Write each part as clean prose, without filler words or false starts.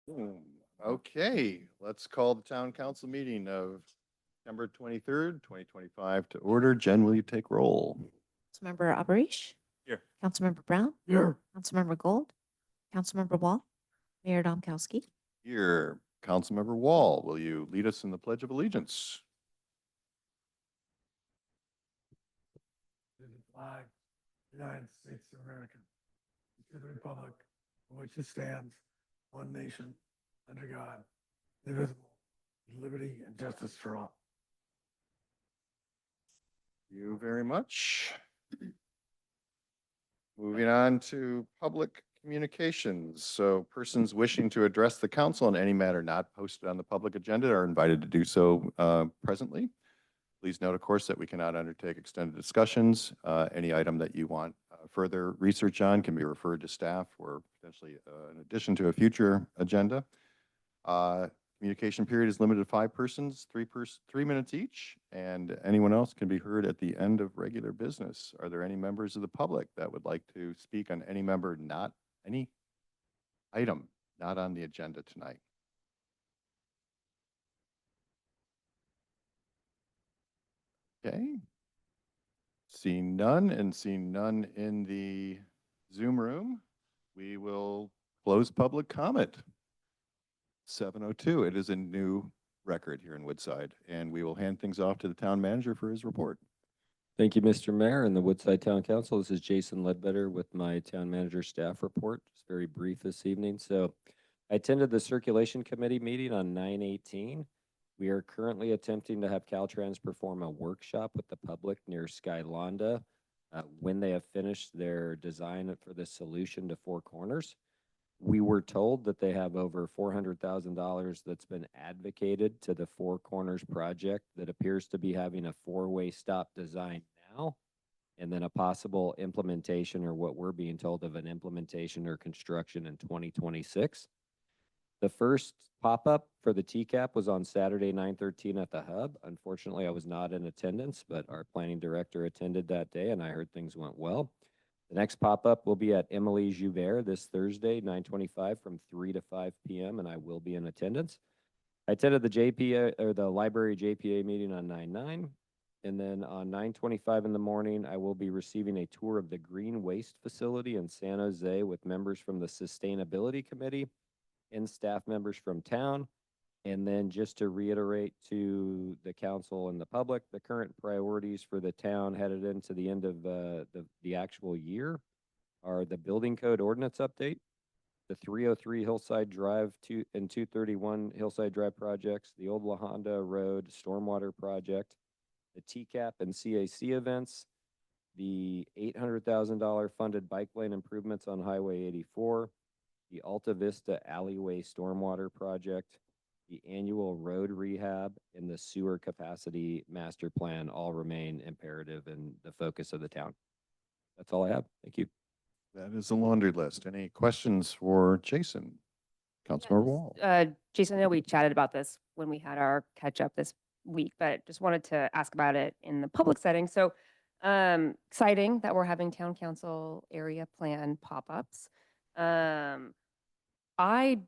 Boom. Okay, let's call the town council meeting of September 23rd, 2025 to order. Jen, will you take roll? Councilmember Abarish. Here. Councilmember Brown. Here. Councilmember Gold. Councilmember Wall. Mayor Domkowski. Here. Councilmember Wall, will you lead us in the Pledge of Allegiance? To the flag, of the United States of America, to the republic for which it stands, one nation, under God, indivisible, with liberty and justice for all. Thank you very much. Moving on to public communications. So persons wishing to address the council on any matter not posted on the public agenda are invited to do so presently. Please note, of course, that we cannot undertake extended discussions. Any item that you want further research on can be referred to staff or potentially in addition to a future agenda. Communication period is limited to 5 persons, 3 minutes each, and anyone else can be heard at the end of regular business. Are there any members of the public that would like to speak on any item not on the agenda tonight? Okay. Seeing none and seeing none in the Zoom room, we will close public comment. 7:02. It is a new record here in Woodside, and we will hand things off to the town manager for his report. Thank you, Mr. Mayor and the Woodside Town Council. This is Jason Ledbetter with my town manager staff report. Just very brief this evening. So I attended the circulation committee meeting on 9/18. We are currently attempting to have Caltrans perform a workshop with the public near Skylonda when they have finished their design for the solution to Four Corners. We were told that they have over $400,000 that's been advocated to the Four Corners project that appears to be having a 4-way stop design now, and then a possible implementation, or what we're being told of an implementation or construction in 2026. The first pop-up for the TCAP was on Saturday, 9/13 at the Hub. Unfortunately, I was not in attendance, but our planning director attended that day, and I heard things went well. The next pop-up will be at Emily Joubert this Thursday, 9/25 from 3 to 5 p.m., and I will be in attendance. I attended the JPA or the library JPA meeting on 9/9, and then on 9/25 in the morning, I will be receiving a tour of the Green Waste Facility in San Jose with members from the Sustainability Committee and staff members from town. And then just to reiterate to the council and the public, the current priorities for the town headed into the end of the actual year are the building code ordinance update, the 303 Hillside Drive and 231 Hillside Drive projects, the Old La Honda Road Stormwater project, the TCAP and CAC events, the $800,000 funded bike lane improvements on Highway 84, the Alta Vista Alleyway Stormwater project, the annual road rehab, and the sewer capacity master plan all remain imperative and the focus of the town. That's all I have. Thank you. That is a laundry list. Any questions for Jason? Councilmember Wall. Jason, I know we chatted about this when we had our catch up this week, but just wanted to ask about it in the public setting. So exciting that we're having town council area plan pop-ups. I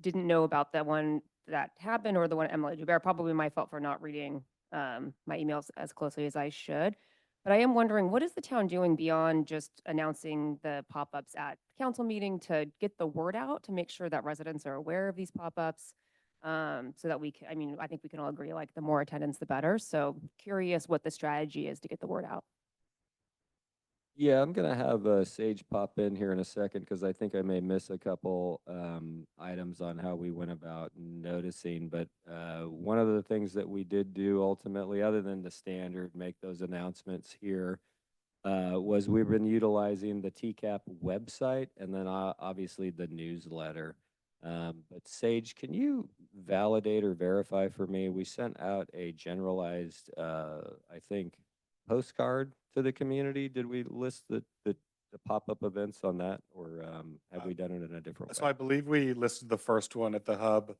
didn't know about that one that happened or the one at Emily Joubert. Probably my fault for not reading my emails as closely as I should. But I am wondering, what is the town doing beyond just announcing the pop-ups at council meeting to get the word out, to make sure that residents are aware of these pop-ups? So that we can, I mean, I think we can all agree, like, the more attendance, the better. So curious what the strategy is to get the word out. Yeah, I'm gonna have Sage pop in here in a second because I think I may miss a couple items on how we went about noticing. But one of the things that we did do ultimately, other than the standard make those announcements here, was we've been utilizing the TCAP website and then obviously the newsletter. But Sage, can you validate or verify for me? We sent out a generalized, I think, postcard to the community. Did we list the pop-up events on that, or have we done it in a different So way? I believe we listed the first one at the Hub,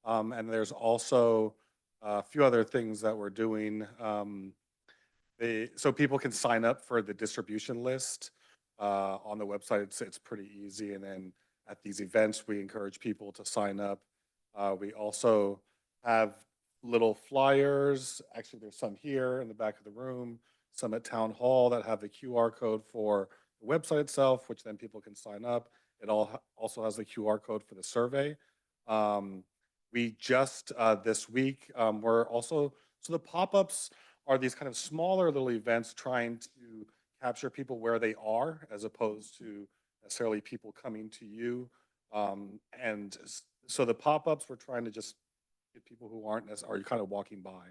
and there's also a few other things that we're doing. So people can sign up for the distribution list on the website. It's pretty easy, and then at these events. We encourage people to sign up. We also have little flyers. Actually, there's some here in the back of the room, some at Town Hall that have the QR code for the website itself, which then people can sign up. It also has the QR code for the survey. We just this week, we're also, so the pop-ups are these kind of smaller little events trying to capture people where they are as opposed to necessarily people coming to you. So the pop-ups, we're trying to just get people who aren't are kind of walking by.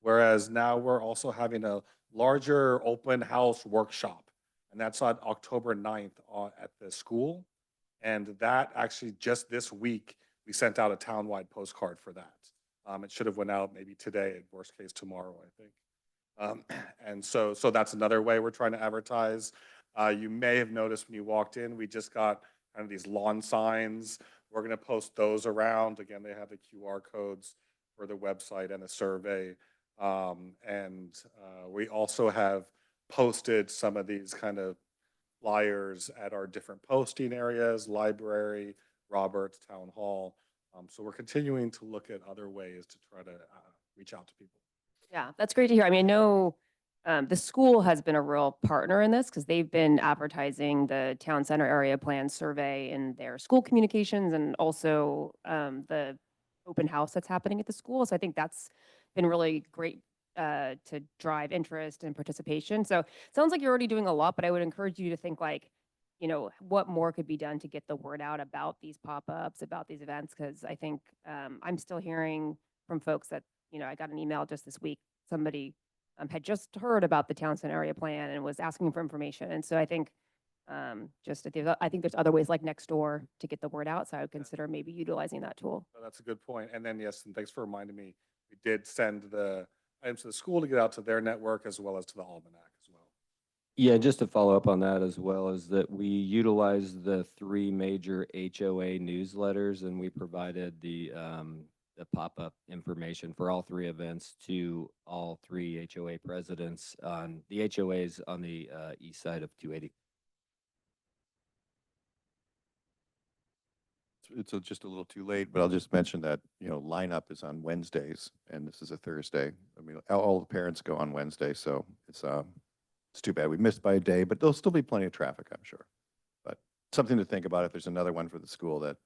Whereas now we're also having a larger open house workshop, and that's on October 9th at the school. And that actually just this week, we sent out a townwide postcard for that. It should have went out maybe today, at worst case tomorrow, I think. And so that's another way we're trying to advertise. You may have noticed when you walked in, we just got kind of these lawn signs. We're going to post those around. Again, they have the QR codes for the website and the survey. We also have posted some of these kind of flyers at our different posting areas, library, Roberts, Town Hall. So we're continuing to look at other ways to try to reach out to people. Yeah, that's great to hear. I mean, I know the school has been a real partner in this because they've been advertising the town center area plan survey in their school communications and also the open house that's happening at the school. So I think that's been really great to drive interest and participation. So it sounds like you're already doing a lot, but I would encourage you to think like, you know, what more could be done to get the word out about these pop-ups, about these events? Because I think I'm still hearing from folks that, you know, I got an email just this week, somebody had just heard about the town center area plan and was asking for information. And so I think I think there's other ways like Nextdoor to get the word out. So I would consider maybe utilizing that tool. So that's a good point. And then, yes, and thanks for reminding me, we did send the items to the school to get out to their network as well as to the Almanac as well. Yeah, just to follow up on that as well, is that we utilized the 3 major HOA newsletters, and we provided the pop-up information for all 3 events to all 3 HOA presidents on the HOAs on the east side of 280. It's just a little too late, but I'll just mention that, you know, lineup is on Wednesdays and this is a Thursday. I mean, all the parents go on Wednesday, so it's too bad we missed by a day, but there'll still be plenty of traffic, I'm sure. But something to think about if there's another one for the school that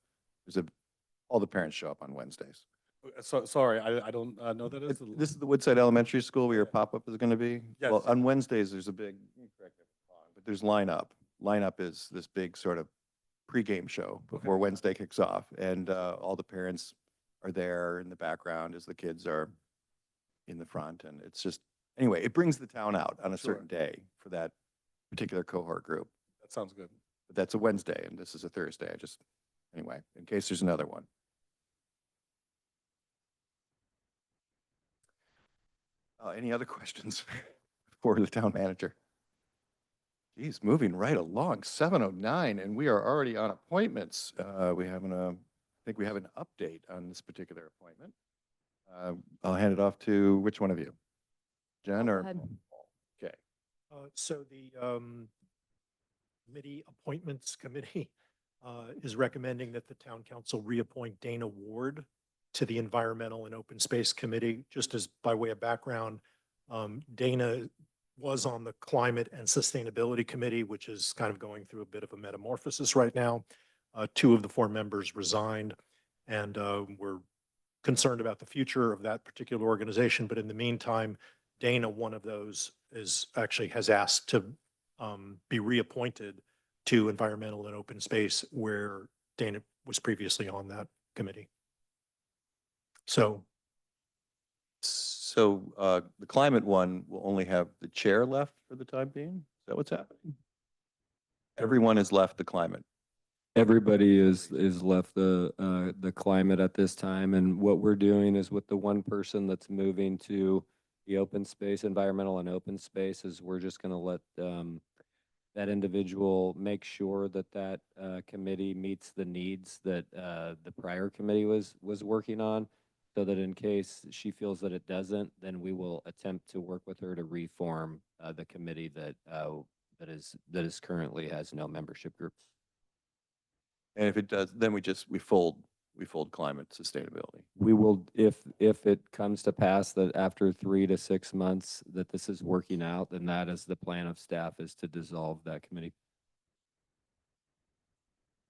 all the parents show up on Wednesdays. So sorry, I don't know that is. This is the Woodside Elementary School where your pop-up is going to be? Yes. Well, on Wednesdays, there's a big, you can correct me if I'm wrong, but there's lineup. Lineup is this big sort of pregame show before Wednesday kicks off. And all the parents are there in the background as the kids are in the front. And it's just, anyway, it brings the town out on a Sure. certain day for that particular cohort group. That sounds good. But that's a Wednesday and this is a Thursday. Anyway, in case there's another one. Any other questions for the town manager? Geez, moving right along, 7:09, and we are already on appointments. I think we have an update on this particular appointment. I'll hand it off to which one of you? Jen Go or? ahead. Okay. So the Committee Appointments Committee is recommending that the Town Council reappoint Dana Ward to the Environmental and Open Space Committee. Just as by way of background, Dana was on the Climate and Sustainability Committee, which is kind of going through a bit of a metamorphosis right now. 2 of the 4 members resigned, and we're concerned about the future of that particular organization. But in the meantime, Dana, one of those, has asked to be reappointed to Environmental and Open Space, where Dana was previously on that committee. So the climate one will only have the chair left for the time being? Is that what's happening? Everyone has left the climate. Everybody is left the climate at this time, and what we're doing is with the one person that's moving to the open space, environmental and open space, is we're just going to let that individual make sure that committee meets the needs that the prior committee was working on, so that in case she feels that it doesn't, then we will attempt to work with her to reform the committee that is currently has no membership group. And if it does, then we fold climate sustainability. We will, if it comes to pass that after 3 to 6 months that this is working out, then that is the plan of staff, is to dissolve that committee.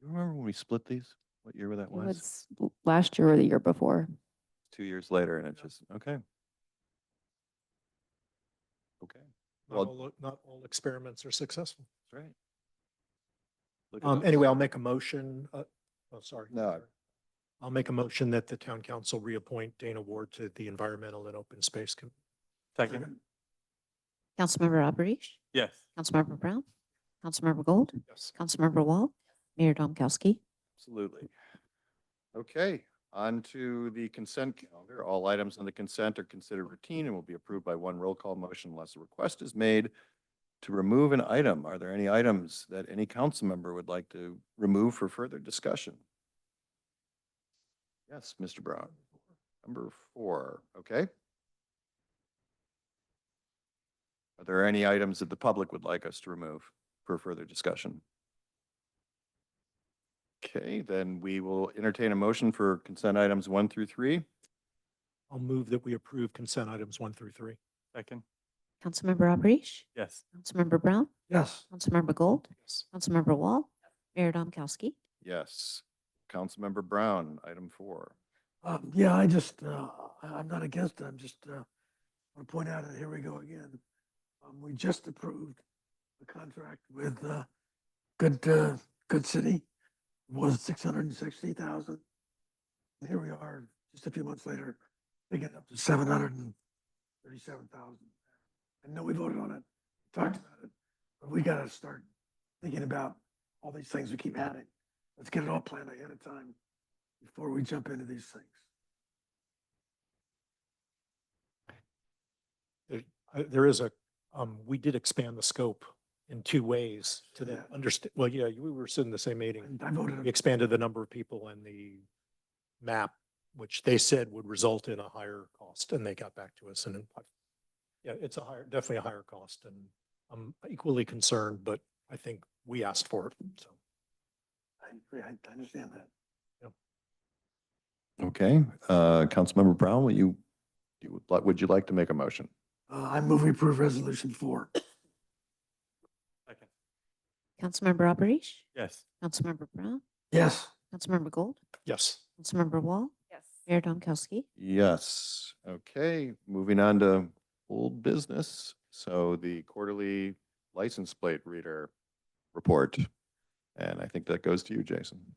You remember when we split these? What year that It was? was last year or the year before. 2 years later, and it just, okay. Okay, Well- Not all experiments are successful. that's right. Look at us. Anyway, I'll make a motion. Oh, sorry. No. I'll make a motion that the town council reappoint Dana Ward to the Environmental and Open Space Committee. Second. Councilmember Alberish, Yes. Councilmember Brown, Councilmember Gold, Yes. Councilmember Wall, Mayor Domkowski. Absolutely. Okay, on to the consent calendar. All items on the consent are considered routine and will be approved by one roll call motion unless a request is made to remove an item. Are there any items that any council member would like to remove for further discussion? Yes, Mr. Brown. Number 4, okay. Are there any items that the public would like us to remove for further discussion? Okay, then we will entertain a motion for consent items 1 through 3. I'll move that we approve consent items 1 through 3. Second. Councilmember Alberish, Yes. Councilmember Brown, Yes. Councilmember Gold, Yes. Councilmember Wall, Mayor Domkowski. Yes. Councilmember Brown, item 4. Yeah, I'm not against it. I'm just, want to point out, and here we go again. We just approved a contract with, Good City. It was 660,000. And here we are, just a few months later, picking it up to 737,000. I know we voted on it, talked about it, but we gotta start thinking about all these things we keep adding. Let's get it all planned ahead of time before we jump into these things. There is we did expand the scope in 2 ways to Yeah. then understand, well, yeah, we were sitting in the same meeting. And I voted. We expanded the number of people and the map, which they said would result in a higher cost, and they got back to us, and yeah, it's definitely a higher cost, and I'm equally concerned, but I think we asked for it, so. I agree. I understand that. Okay, Councilmember Brown, would you like to make a motion? I move we approve resolution 4. Second. Councilmember Alberish, Yes. Councilmember Brown, Yes. Councilmember Gold, Yes. Councilmember Wall, Yes. Mayor Domkowski. Yes. Okay, moving on to old business. So the quarterly license plate reader report. And I think that goes to you, Jason.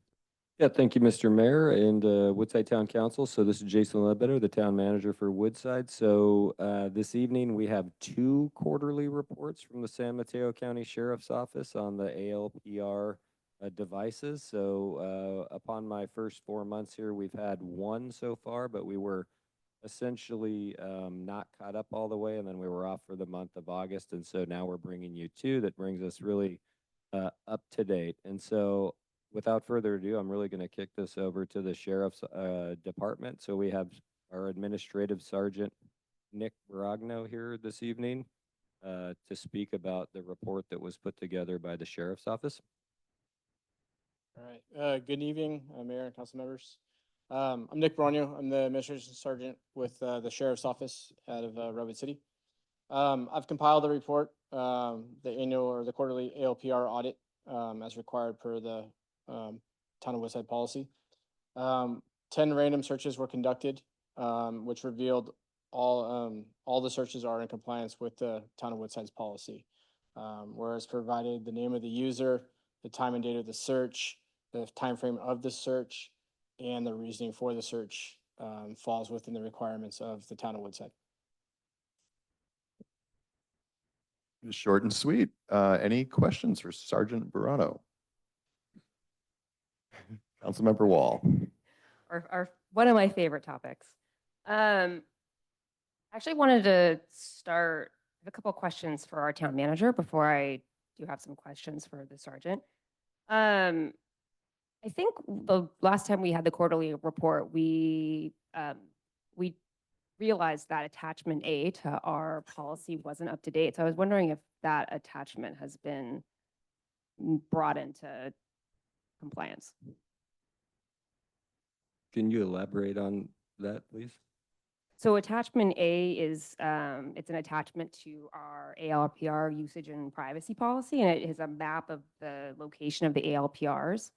Yeah, thank you, Mr. Mayor and Woodside Town Council. So this is Jason Ledbetter, the town manager for Woodside. So this evening, we have 2 quarterly reports from the San Mateo County Sheriff's Office on the ALPR devices. So upon my first 4 months here, we've had 1 so far, but we were essentially not caught up all the way, and then we were off for the month of August. And so now we're bringing you 2 that brings us really up to date. And so without further ado, I'm really going to kick this over to the Sheriff's Department. So we have our Administrative Sergeant, Nick Baragno, here this evening to speak about the report that was put together by the Sheriff's Office. All right. Good evening, Mayor and council members. I'm Nick Baragno. I'm the Administration Sergeant with the Sheriff's Office out of Redwood City. I've compiled the report, the annual or the quarterly ALPR audit as required per the Town of Woodside policy. 10 random searches were conducted, which revealed all the searches are in compliance with the Town of Woodside's policy. Whereas provided the name of the user, the time and date of the search, the time frame of the search, and the reasoning for the search falls within the requirements of the Town of Woodside. It was short and sweet. Any questions for Sergeant Barano? Councilmember Wall. Our one of my favorite topics. Actually wanted to start with a couple of questions for our town manager before I do have some questions for the sergeant. I think the last time we had the quarterly report, we realized that attachment A to our policy wasn't up to date. So I was wondering if that attachment has been brought into compliance. Can you elaborate on that, please? So attachment A is, it's an attachment to our ALPR usage and privacy policy, and it is a map of the location of the ALPRs. So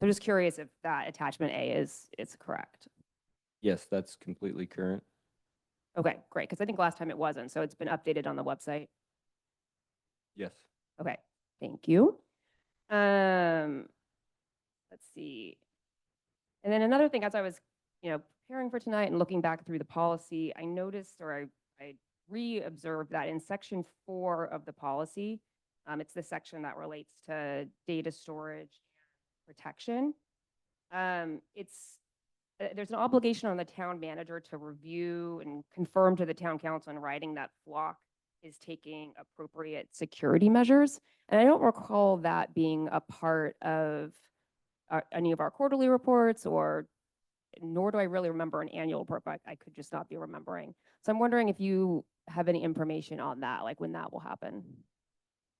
I'm just curious if that attachment A is correct. Yes, that's completely current. Okay, great, because I think last time it wasn't, so it's been updated on the website. Yes. Okay, thank you. Let's see. And then another thing, as I was, preparing for tonight and looking back through the policy, I noticed, or I re-observed that in section 4 of the policy, it's the section that relates to data storage and protection. There's an obligation on the town manager to review and confirm to the town council in writing that Flock is taking appropriate security measures. And I don't recall that being a part of any of our quarterly reports, or nor do I really remember an annual report, but I could just not be remembering. So I'm wondering if you have any information on that, like when that will happen.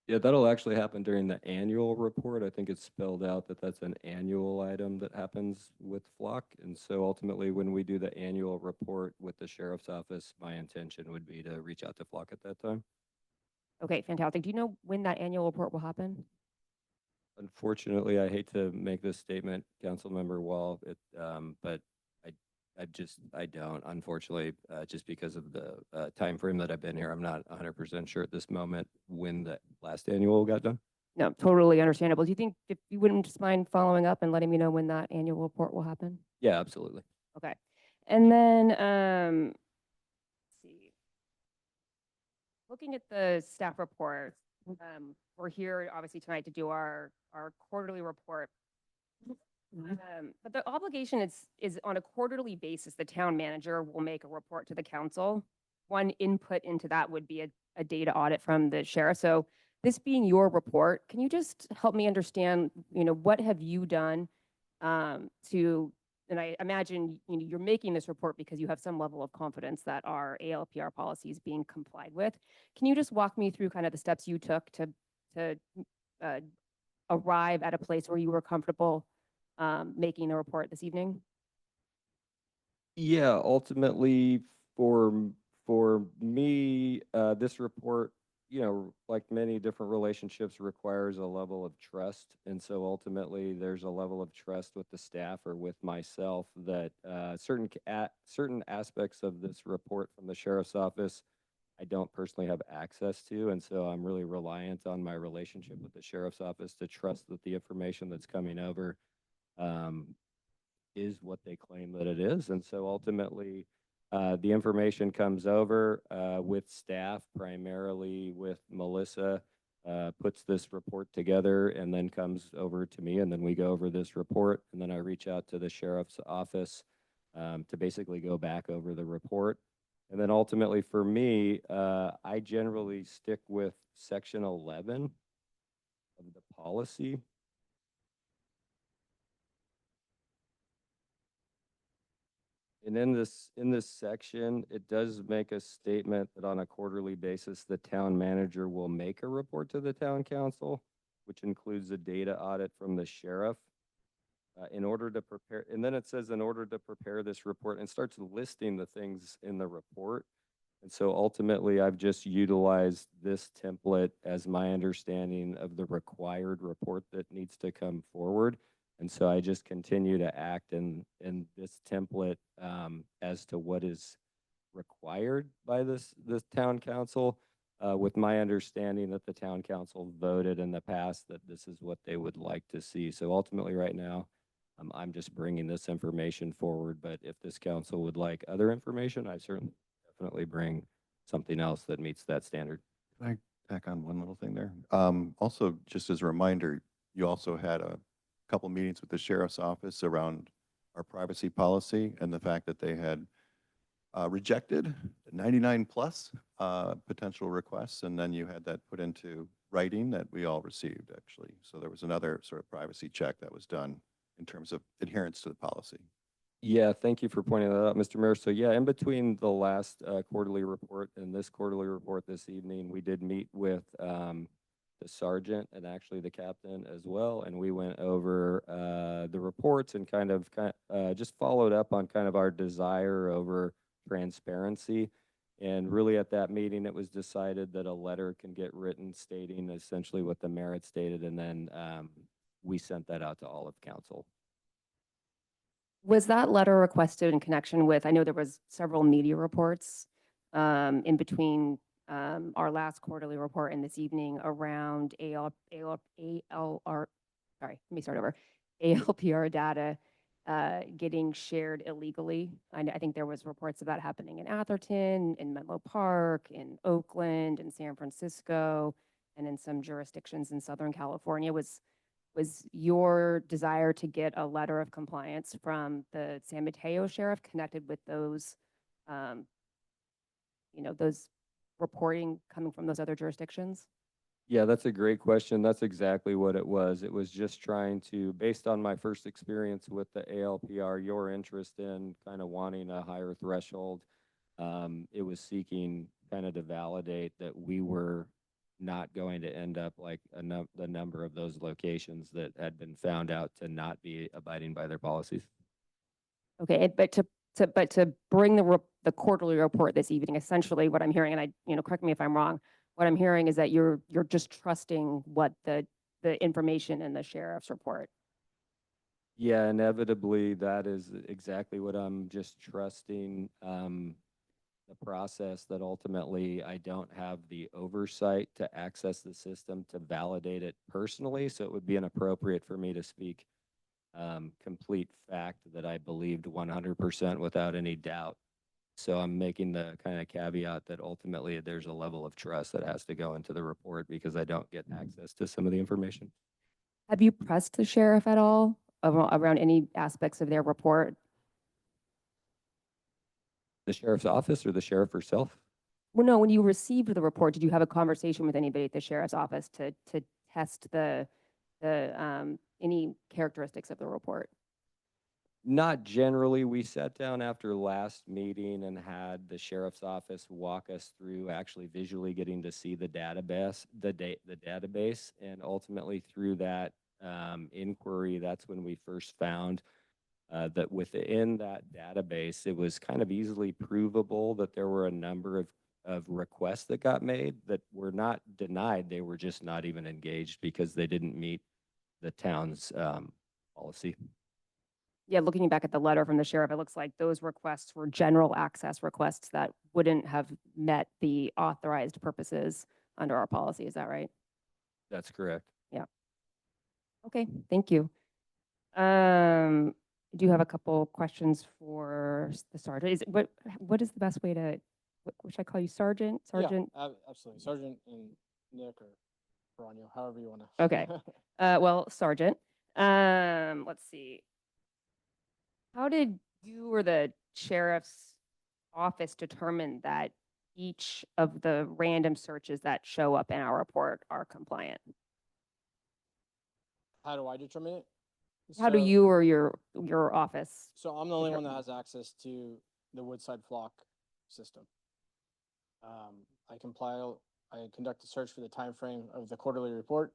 Yeah, that'll actually happen during the annual report. I think it's spelled out that that's an annual item that happens with Flock. And so ultimately, when we do the annual report with the sheriff's office, my intention would be to reach out to Flock at that time. Okay, fantastic. Do you know when that annual report will happen? Unfortunately, I hate to make this statement, Councilmember Wall, but I don't, unfortunately, just because of the timeframe that I've been here. I'm not 100% sure at this moment when the last annual got done. No, totally understandable. Do you think if you wouldn't just mind following up and letting me know when that annual report will happen? Yeah, absolutely. Okay. And then, let's see. Looking at the staff report, we're here obviously tonight to do our quarterly report. But the obligation is on a quarterly basis, the town manager will make a report to the council. One input into that would be a data audit from the sheriff. So this being your report, can you just help me understand, what have you done and I imagine you're making this report because you have some level of confidence that our ALPR policy is being complied with. Can you just walk me through kind of the steps you took to arrive at a place where you were comfortable making the report this evening? Yeah, ultimately for me, this report, like many different relationships, requires a level of trust. And so ultimately there's a level of trust with the staff or with myself that certain aspects of this report from the sheriff's office I don't personally have access to. And so I'm really reliant on my relationship with the sheriff's office to trust that the information that's coming over is what they claim that it is. And so ultimately, the information comes over with staff, primarily with Melissa, puts this report together and then comes over to me, and then we go over this report, and then I reach out to the sheriff's office to basically go back over the report. And then ultimately for me, I generally stick with section 11 of the policy. And in this section, it does make a statement that on a quarterly basis, the town manager will make a report to the town council, which includes a data audit from the sheriff. In order to prepare, and then it says in order to prepare this report, and starts listing the things in the report. And so ultimately, I've just utilized this template as my understanding of the required report that needs to come forward. And so I just continue to act in this template as to what is required by this town council, with my understanding that the town council voted in the past that this is what they would like to see. So ultimately right now, I'm just bringing this information forward. But if this council would like other information, I certainly definitely bring something else that meets that standard. Can I tack on one little thing there? Also, just as a reminder, you also had a couple meetings with the sheriff's office around our privacy policy and the fact that they had rejected 99 plus potential requests, and then you had that put into writing that we all received, actually. So there was another sort of privacy check that was done in terms of adherence to the policy. Yeah, thank you for pointing that out, Mr. Mayor. So yeah, in between the last quarterly report and this quarterly report this evening, we did meet with the sergeant and actually the captain as well. And we went over the reports and just followed up on kind of our desire over transparency. And really at that meeting, it was decided that a letter can get written stating essentially what the merit stated. And then we sent that out to all of council. Was that letter requested in connection with, I know there was several media reports in between our last quarterly report and this evening around ALR, sorry, let me start over, ALPR data getting shared illegally. I think there was reports about happening in Atherton, in Menlo Park, in Oakland, in San Francisco, and in some jurisdictions in Southern California. Was your desire to get a letter of compliance from the San Mateo sheriff connected with those, those reporting coming from those other jurisdictions? Yeah, that's a great question. That's exactly what it was. It was just trying to, based on my first experience with the ALPR, your interest in kind of wanting a higher threshold, it was seeking kind of to validate that we were not going to end up like the number of those locations that had been found out to not be abiding by their policies. Okay, but to bring the quarterly report this evening, essentially what I'm hearing, and correct me if I'm wrong, what I'm hearing is that you're just trusting what the information in the sheriff's report. Yeah, inevitably, that is exactly what I'm just trusting. The process that ultimately I don't have the oversight to access the system to validate it personally. So it would be inappropriate for me to speak complete fact that I believed 100% without any doubt. So I'm making the kind of caveat that ultimately there's a level of trust that has to go into the report because I don't get access to some of the information. Have you pressed the sheriff at all around any aspects of their report? The sheriff's office or the sheriff herself? Well, no, when you received the report, did you have a conversation with anybody at the sheriff's office to test any characteristics of the report? Not generally. We sat down after last meeting and had the sheriff's office walk us through actually visually getting to see the database, the database, and ultimately through that inquiry, that's when we first found that within that database, it was kind of easily provable that there were a number of requests that got made that were not denied. They were just not even engaged because they didn't meet the town's policy. Yeah, looking back at the letter from the sheriff, it looks like those requests were general access requests that wouldn't have met the authorized purposes under our policy. Is that right? That's correct. Yeah. Okay, thank you. I do have a couple questions for the sergeant. What is the best way to, what should I call you, sergeant? Sergeant? Yeah, absolutely. Sergeant and Nick or Brano, however you want to. Okay. Well, sergeant, let's see. How did you or the sheriff's office determine that each of the random searches that show up in our report are compliant? How do I determine it? How do So- you or your office? So I'm the only one that has access to the Woodside Flock system. I conduct a search for the time frame of the quarterly report,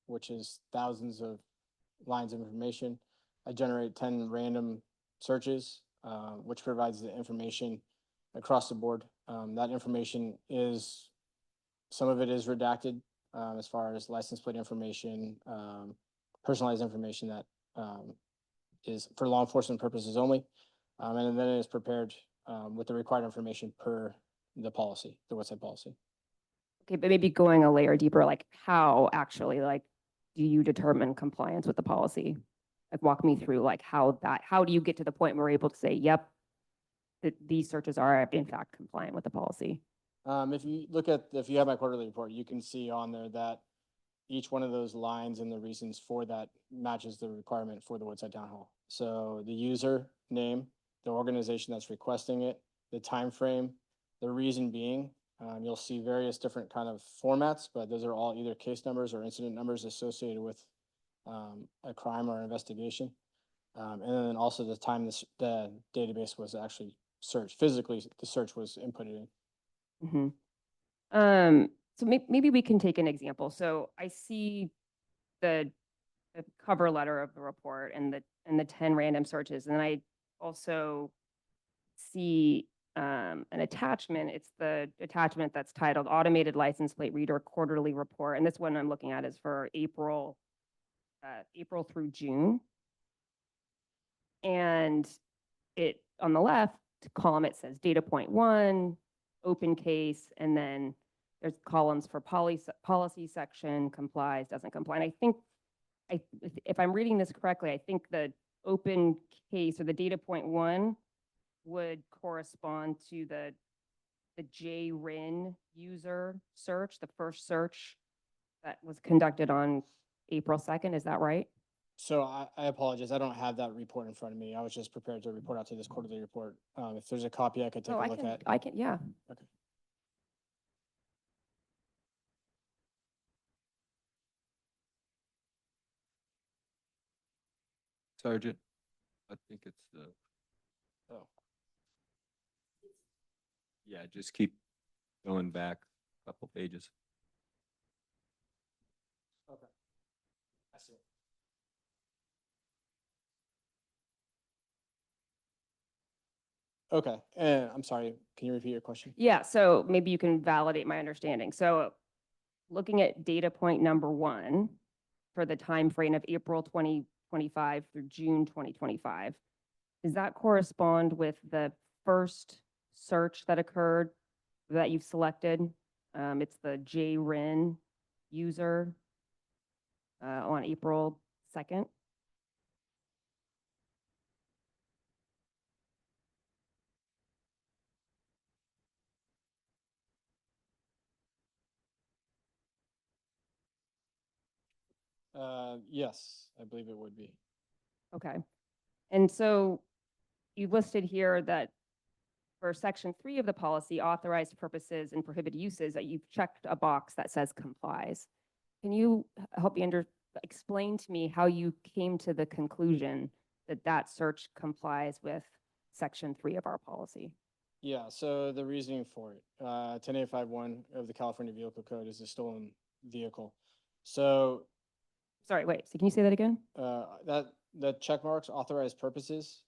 which is thousands of lines of information. I generate 10 random searches, which provides the information across the board. That information some of it is redacted as far as license plate information, personalized information that is for law enforcement purposes only. And then it is prepared with the required information per the policy, the Woodside policy. Okay, but maybe going a layer deeper, like how actually, do you determine compliance with the policy? Like walk me through how do you get to the point where we're able to say, yep, that these searches are in fact compliant with the policy? If you have my quarterly report, you can see on there that each one of those lines and the reasons for that matches the requirement for the Woodside Town Hall. So the user name, the organization that's requesting it, the time frame, the reason being, you'll see various different kind of formats, but those are all either case numbers or incident numbers associated with a crime or investigation. And then also the time the database was actually searched. Physically, the search was inputted in. Mm-hmm. So maybe we can take an example. So I see the cover letter of the report and the 10 random searches. And then I also see an attachment. It's the attachment that's titled Automated License Plate Reader Quarterly Report. And this one I'm looking at is for April through June. And it, on the left column, it says data point 1, open case, and then there's columns for policy section, complies, doesn't comply. And I think, if I'm reading this correctly, I think the open case or the data point 1 would correspond to the JRIN user search, the first search that was conducted on April 2nd. Is that right? So I apologize. I don't have that report in front of me. I was just prepared to report out to this quarterly report. If there's a copy I could take Oh, a look at. I can, yeah. Okay. Sergeant, I think it's the, Oh, yeah, just keep going back a couple pages. okay. I see. Okay, I'm sorry. Can you repeat your question? Yeah, so maybe you can validate my understanding. So looking at data point number 1 for the time frame of April 2025 through June 2025, does that correspond with the first search that occurred that you've selected? It's the JRIN user on April 2nd. Yes, I believe it would be. Okay. And so you listed here that for section 3 of the policy, authorized purposes and prohibited uses, that you've checked a box that says complies. Can you help me explain to me how you came to the conclusion that that search complies with section 3 of our policy? Yeah, so the reasoning for it, 10851 of the California Vehicle Code is a stolen vehicle. So Sorry, wait, so can you say that again? that the check marks authorized purposes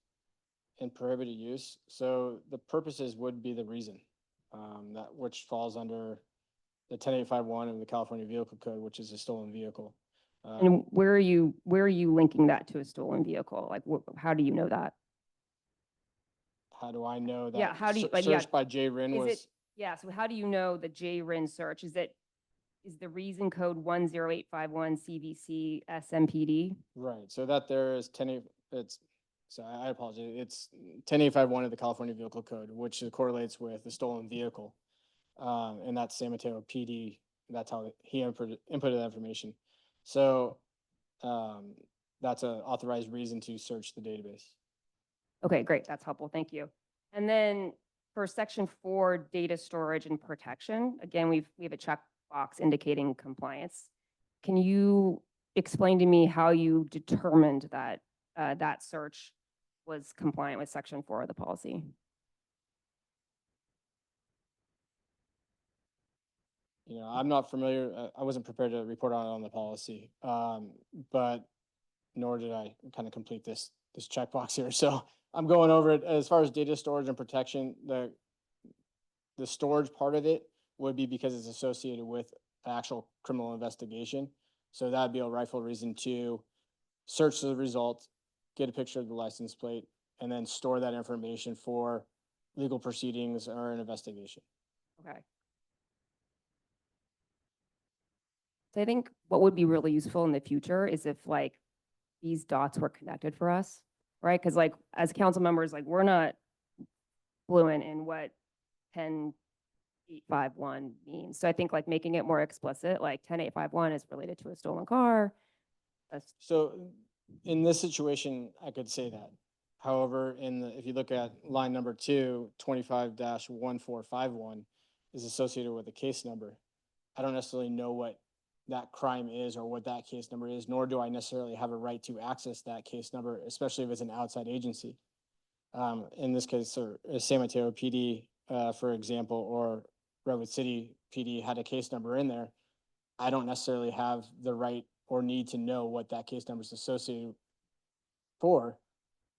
and prohibited use. So the purposes would be the reason, that which falls under the 10851 of the California Vehicle Code, which is a stolen vehicle. And where are you linking that to a stolen vehicle? Like, how do you know that? How do I know that? Yeah, how do you, like, yeah, Search by JRIN is was. it, yeah, so how do you know the JRIN search? Is the reason code 10851 CVC SMPD? Right, so that there is I apologize, it's 10851 of the California Vehicle Code, which correlates with the stolen vehicle. And that's San Mateo PD, that's how he inputted that information. So, that's an authorized reason to search the database. Okay, great, that's helpful, thank you. And then for section 4, data storage and protection, again, we have a checkbox indicating compliance. Can you explain to me how you determined that that search was compliant with section 4 of the policy? You know, I'm not familiar, I wasn't prepared to report on the policy, but nor did I kind of complete this checkbox here. So I'm going over it. As far as data storage and protection, the storage part of it would be because it's associated with actual criminal investigation. So that'd be a rightful reason to search the result, get a picture of the license plate, and then store that information for legal proceedings or an investigation. Okay. So I think what would be really useful in the future is if like these dots were connected for us, right? Because like as council members, like we're not fluent in what 10851 means. So I think like making it more explicit, like 10851 is related to a stolen car. So in this situation, I could say that. However, if you look at line number 2, 25-1451 is associated with a case number. I don't necessarily know what that crime is or what that case number is, nor do I necessarily have a right to access that case number, especially if it's an outside agency. In this case, or San Mateo PD, for example, or Redwood City PD had a case number in there, I don't necessarily have the right or need to know what that case number is associated for.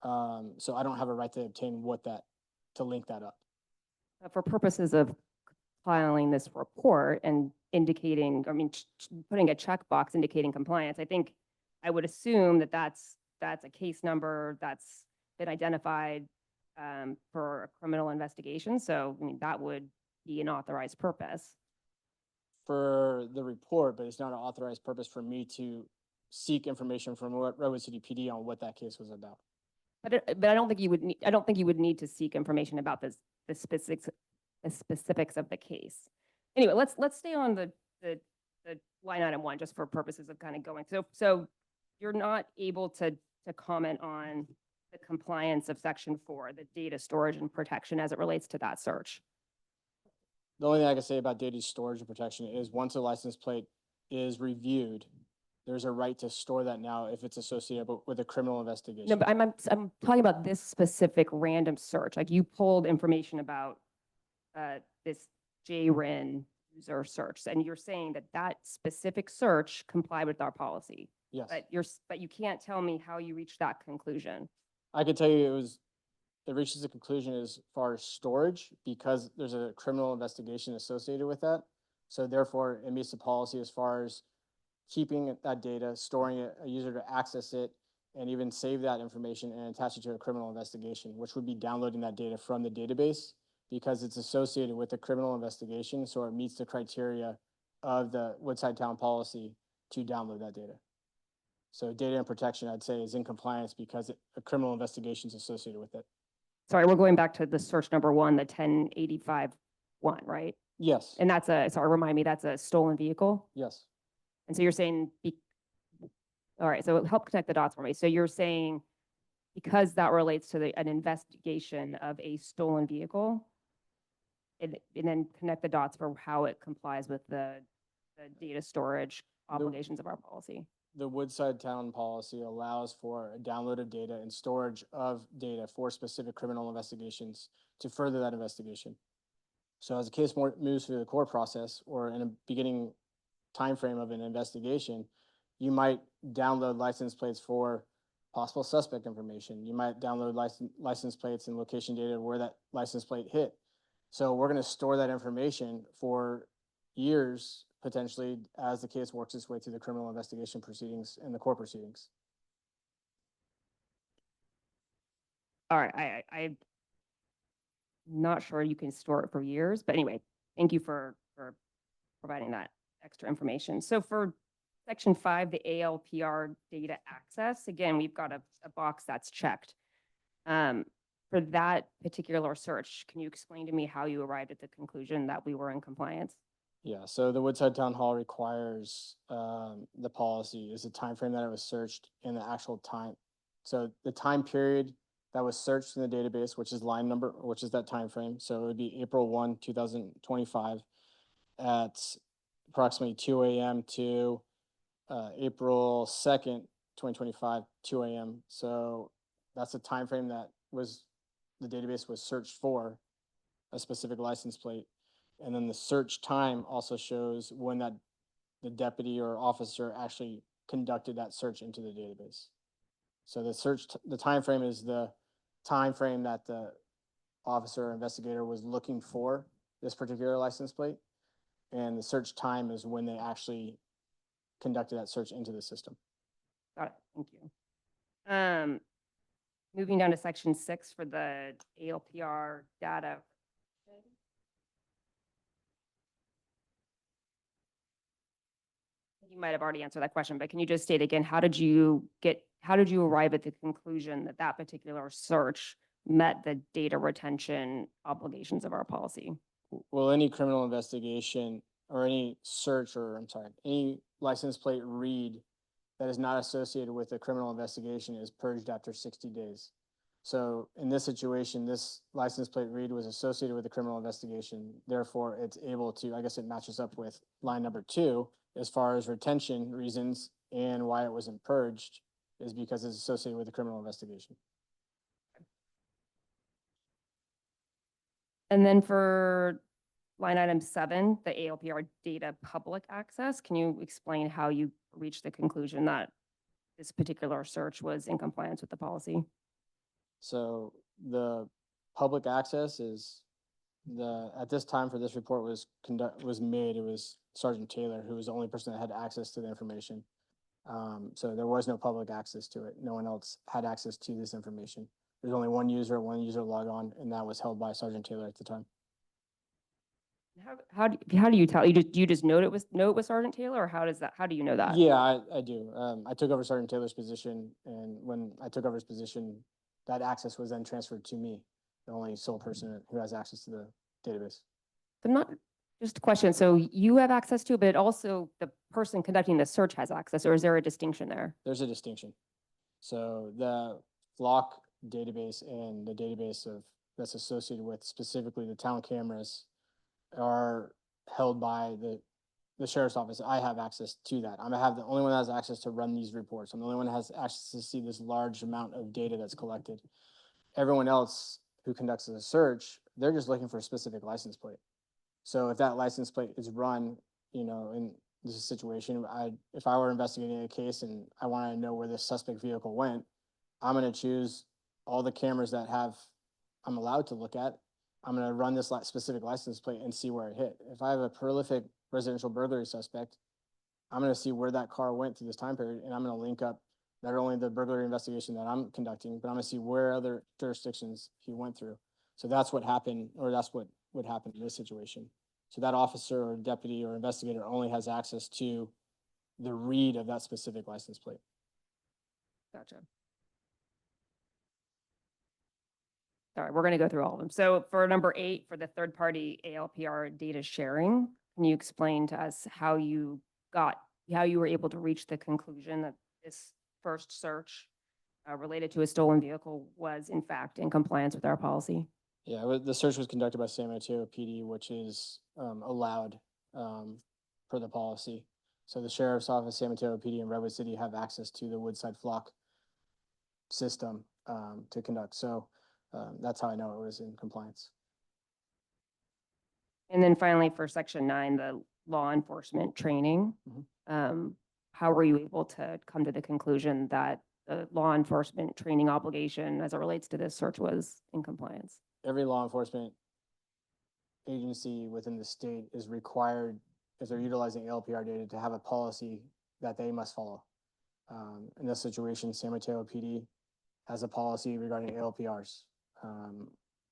So I don't have a right to obtain to link that up. For purposes of filing this report and indicating, putting a checkbox indicating compliance, I think I would assume that that's a case number that's been identified for a criminal investigation. So, that would be an authorized purpose. For the report, but it's not an authorized purpose for me to seek information from Redwood City PD on what that case was about. But I don't think you would need to seek information about the specifics of the case. Anyway, let's stay on the line item 1, just for purposes of kind of going. So you're not able to comment on the compliance of section 4, the data storage and protection as it relates to that search. The only thing I can say about data storage and protection is once a license plate is reviewed, there's a right to store that now if it's associated with a criminal investigation. No, but I'm talking about this specific random search. Like, you pulled information about this JRIN user search, and you're saying that specific search complied with our policy. Yes, But you can't tell me how you reached that conclusion. I could tell you it reaches a conclusion as far as storage because there's a criminal investigation associated with that. So therefore, it meets the policy as far as keeping that data, storing it, a user to access it, and even save that information and attach it to a criminal investigation, which would be downloading that data from the database because it's associated with a criminal investigation. So it meets the criteria of the Woodside Town policy to download that data. So data and protection, I'd say, is in compliance because a criminal investigation is associated with it. Sorry, we're going back to the search number 1, the 1085-1, right? Yes, And remind me, that's a stolen vehicle? yes. And so you're saying, all right, so help connect the dots for me. So you're saying because that relates to an investigation of a stolen vehicle, and then connect the dots for how it complies with the data storage obligations of our policy. The Woodside Town policy allows for a download of data and storage of data for specific criminal investigations to further that investigation. So as a case moves through the court process or in a beginning timeframe of an investigation, you might download license plates for possible suspect information. You might download license plates and location data where that license plate hit. So we're going to store that information for years, potentially, as the case works its way through the criminal investigation proceedings and the court proceedings. All right, I'm not sure you can store it for years, but anyway, thank you for providing that extra information. So for section 5, the ALPR data access, again, we've got a box that's checked. For that particular search, can you explain to me how you arrived at the conclusion that we were in compliance? Yeah, so the Woodside Town Hall requires the policy is the time frame that it was searched and the actual time. So the time period that was searched in the database, which is line number, which is that time frame. So it would be April 1, 2025 at approximately 2 a.m. to April 2nd, 2025, 2 a.m. So that's the time frame that the database was searched for a specific license plate. And then the search time also shows when the deputy or officer actually conducted that search into the database. So the time frame is the time frame that the officer or investigator was looking for this particular license plate. And the search time is when they actually conducted that search into the system. Got it, thank you. Moving down to section 6 for the ALPR data. You might have already answered that question, but can you just state again, how did you arrive at the conclusion that that particular search met the data retention obligations of our policy? Well, any criminal investigation or any search any license plate read that is not associated with a criminal investigation is purged after 60 days. So in this situation, this license plate read was associated with a criminal investigation. Therefore, it's able to, I guess it matches up with line number 2 as far as retention reasons and why it wasn't purged is because it's associated with a criminal investigation. And then for line item 7, the ALPR data public access, can you explain how you reached the conclusion that this particular search was in compliance with the policy? So the public access is at this time for this report was made, it was Sergeant Taylor, who was the only person that had access to the information. So there was no public access to it. No one else had access to this information. There's only one user log on, and that was held by Sergeant Taylor at the time. How do you tell? You just know it was Sergeant Taylor, or how do you know that? Yeah, I do. I took over Sergeant Taylor's position, and when I took over his position, that access was then transferred to me, the only sole person who has access to the database. I'm not, just a question. So you have access to it, but also the person conducting the search has access, or is there a distinction there? There's a distinction. So the Flock database and the database that's associated with specifically the town cameras are held by the sheriff's office. I have access to that. I'm the only one that has access to run these reports. I'm the only one that has access to see this large amount of data that's collected. Everyone else who conducts a search, they're just looking for a specific license plate. So if that license plate is run, in this situation, if I were investigating a case and I want to know where this suspect vehicle went, I'm going to choose all the cameras that I'm allowed to look at. I'm going to run this specific license plate and see where it hit. If I have a prolific residential burglary suspect, I'm going to see where that car went through this time period, and I'm going to link up not only the burglary investigation that I'm conducting, but I'm going to see where other jurisdictions he went through. So that's what happened, or that's what would happen in this situation. So that officer or deputy or investigator only has access to the read of that specific license plate. Gotcha. All right, we're going to go through all of them. So for number 8, for the third-party ALPR data sharing, can you explain to us how you were able to reach the conclusion that this first search related to a stolen vehicle was in fact in compliance with our policy? Yeah, the search was conducted by San Mateo PD, which is allowed per the policy. So the sheriff's office, San Mateo PD, and Redwood City have access to the Woodside Flock system to conduct. So that's how I know it was in compliance. And then finally, for section 9, the law enforcement training, how were you able to come to the conclusion that the law enforcement training obligation as it relates to this search was in compliance? Every law enforcement agency within the state is required, if they're utilizing ALPR data, to have a policy that they must follow. In this situation, San Mateo PD has a policy regarding ALPRs.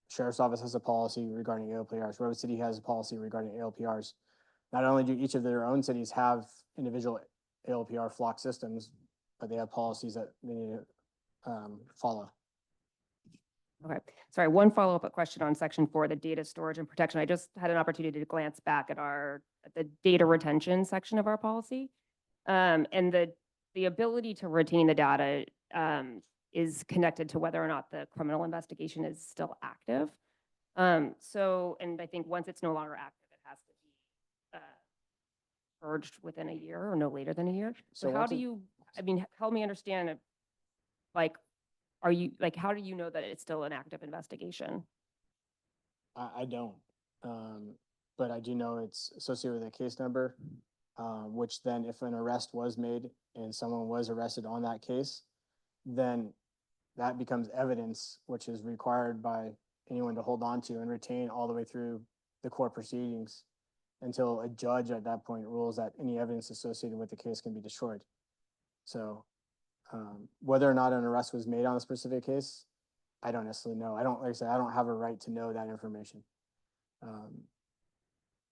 Sheriff's Office has a policy regarding ALPRs. Redwood City has a policy regarding ALPRs. Not only do each of their own cities have individual ALPR flock systems, but they have policies that they need to follow. Okay, sorry, one follow-up question on section 4, the data storage and protection. I just had an opportunity to glance back at the data retention section of our policy. And the ability to retain the data is connected to whether or not the criminal investigation is still active. And I think once it's no longer active, it has to be purged within a year or no later than a year. So how do you, help me understand, how do you know that it's still an active investigation? I don't, but I do know it's associated with a case number, which then if an arrest was made and someone was arrested on that case, then that becomes evidence, which is required by anyone to hold on to and retain all the way through the court proceedings until a judge at that point rules that any evidence associated with the case can be destroyed. So whether or not an arrest was made on a specific case, I don't necessarily know. Like I said, I don't have a right to know that information.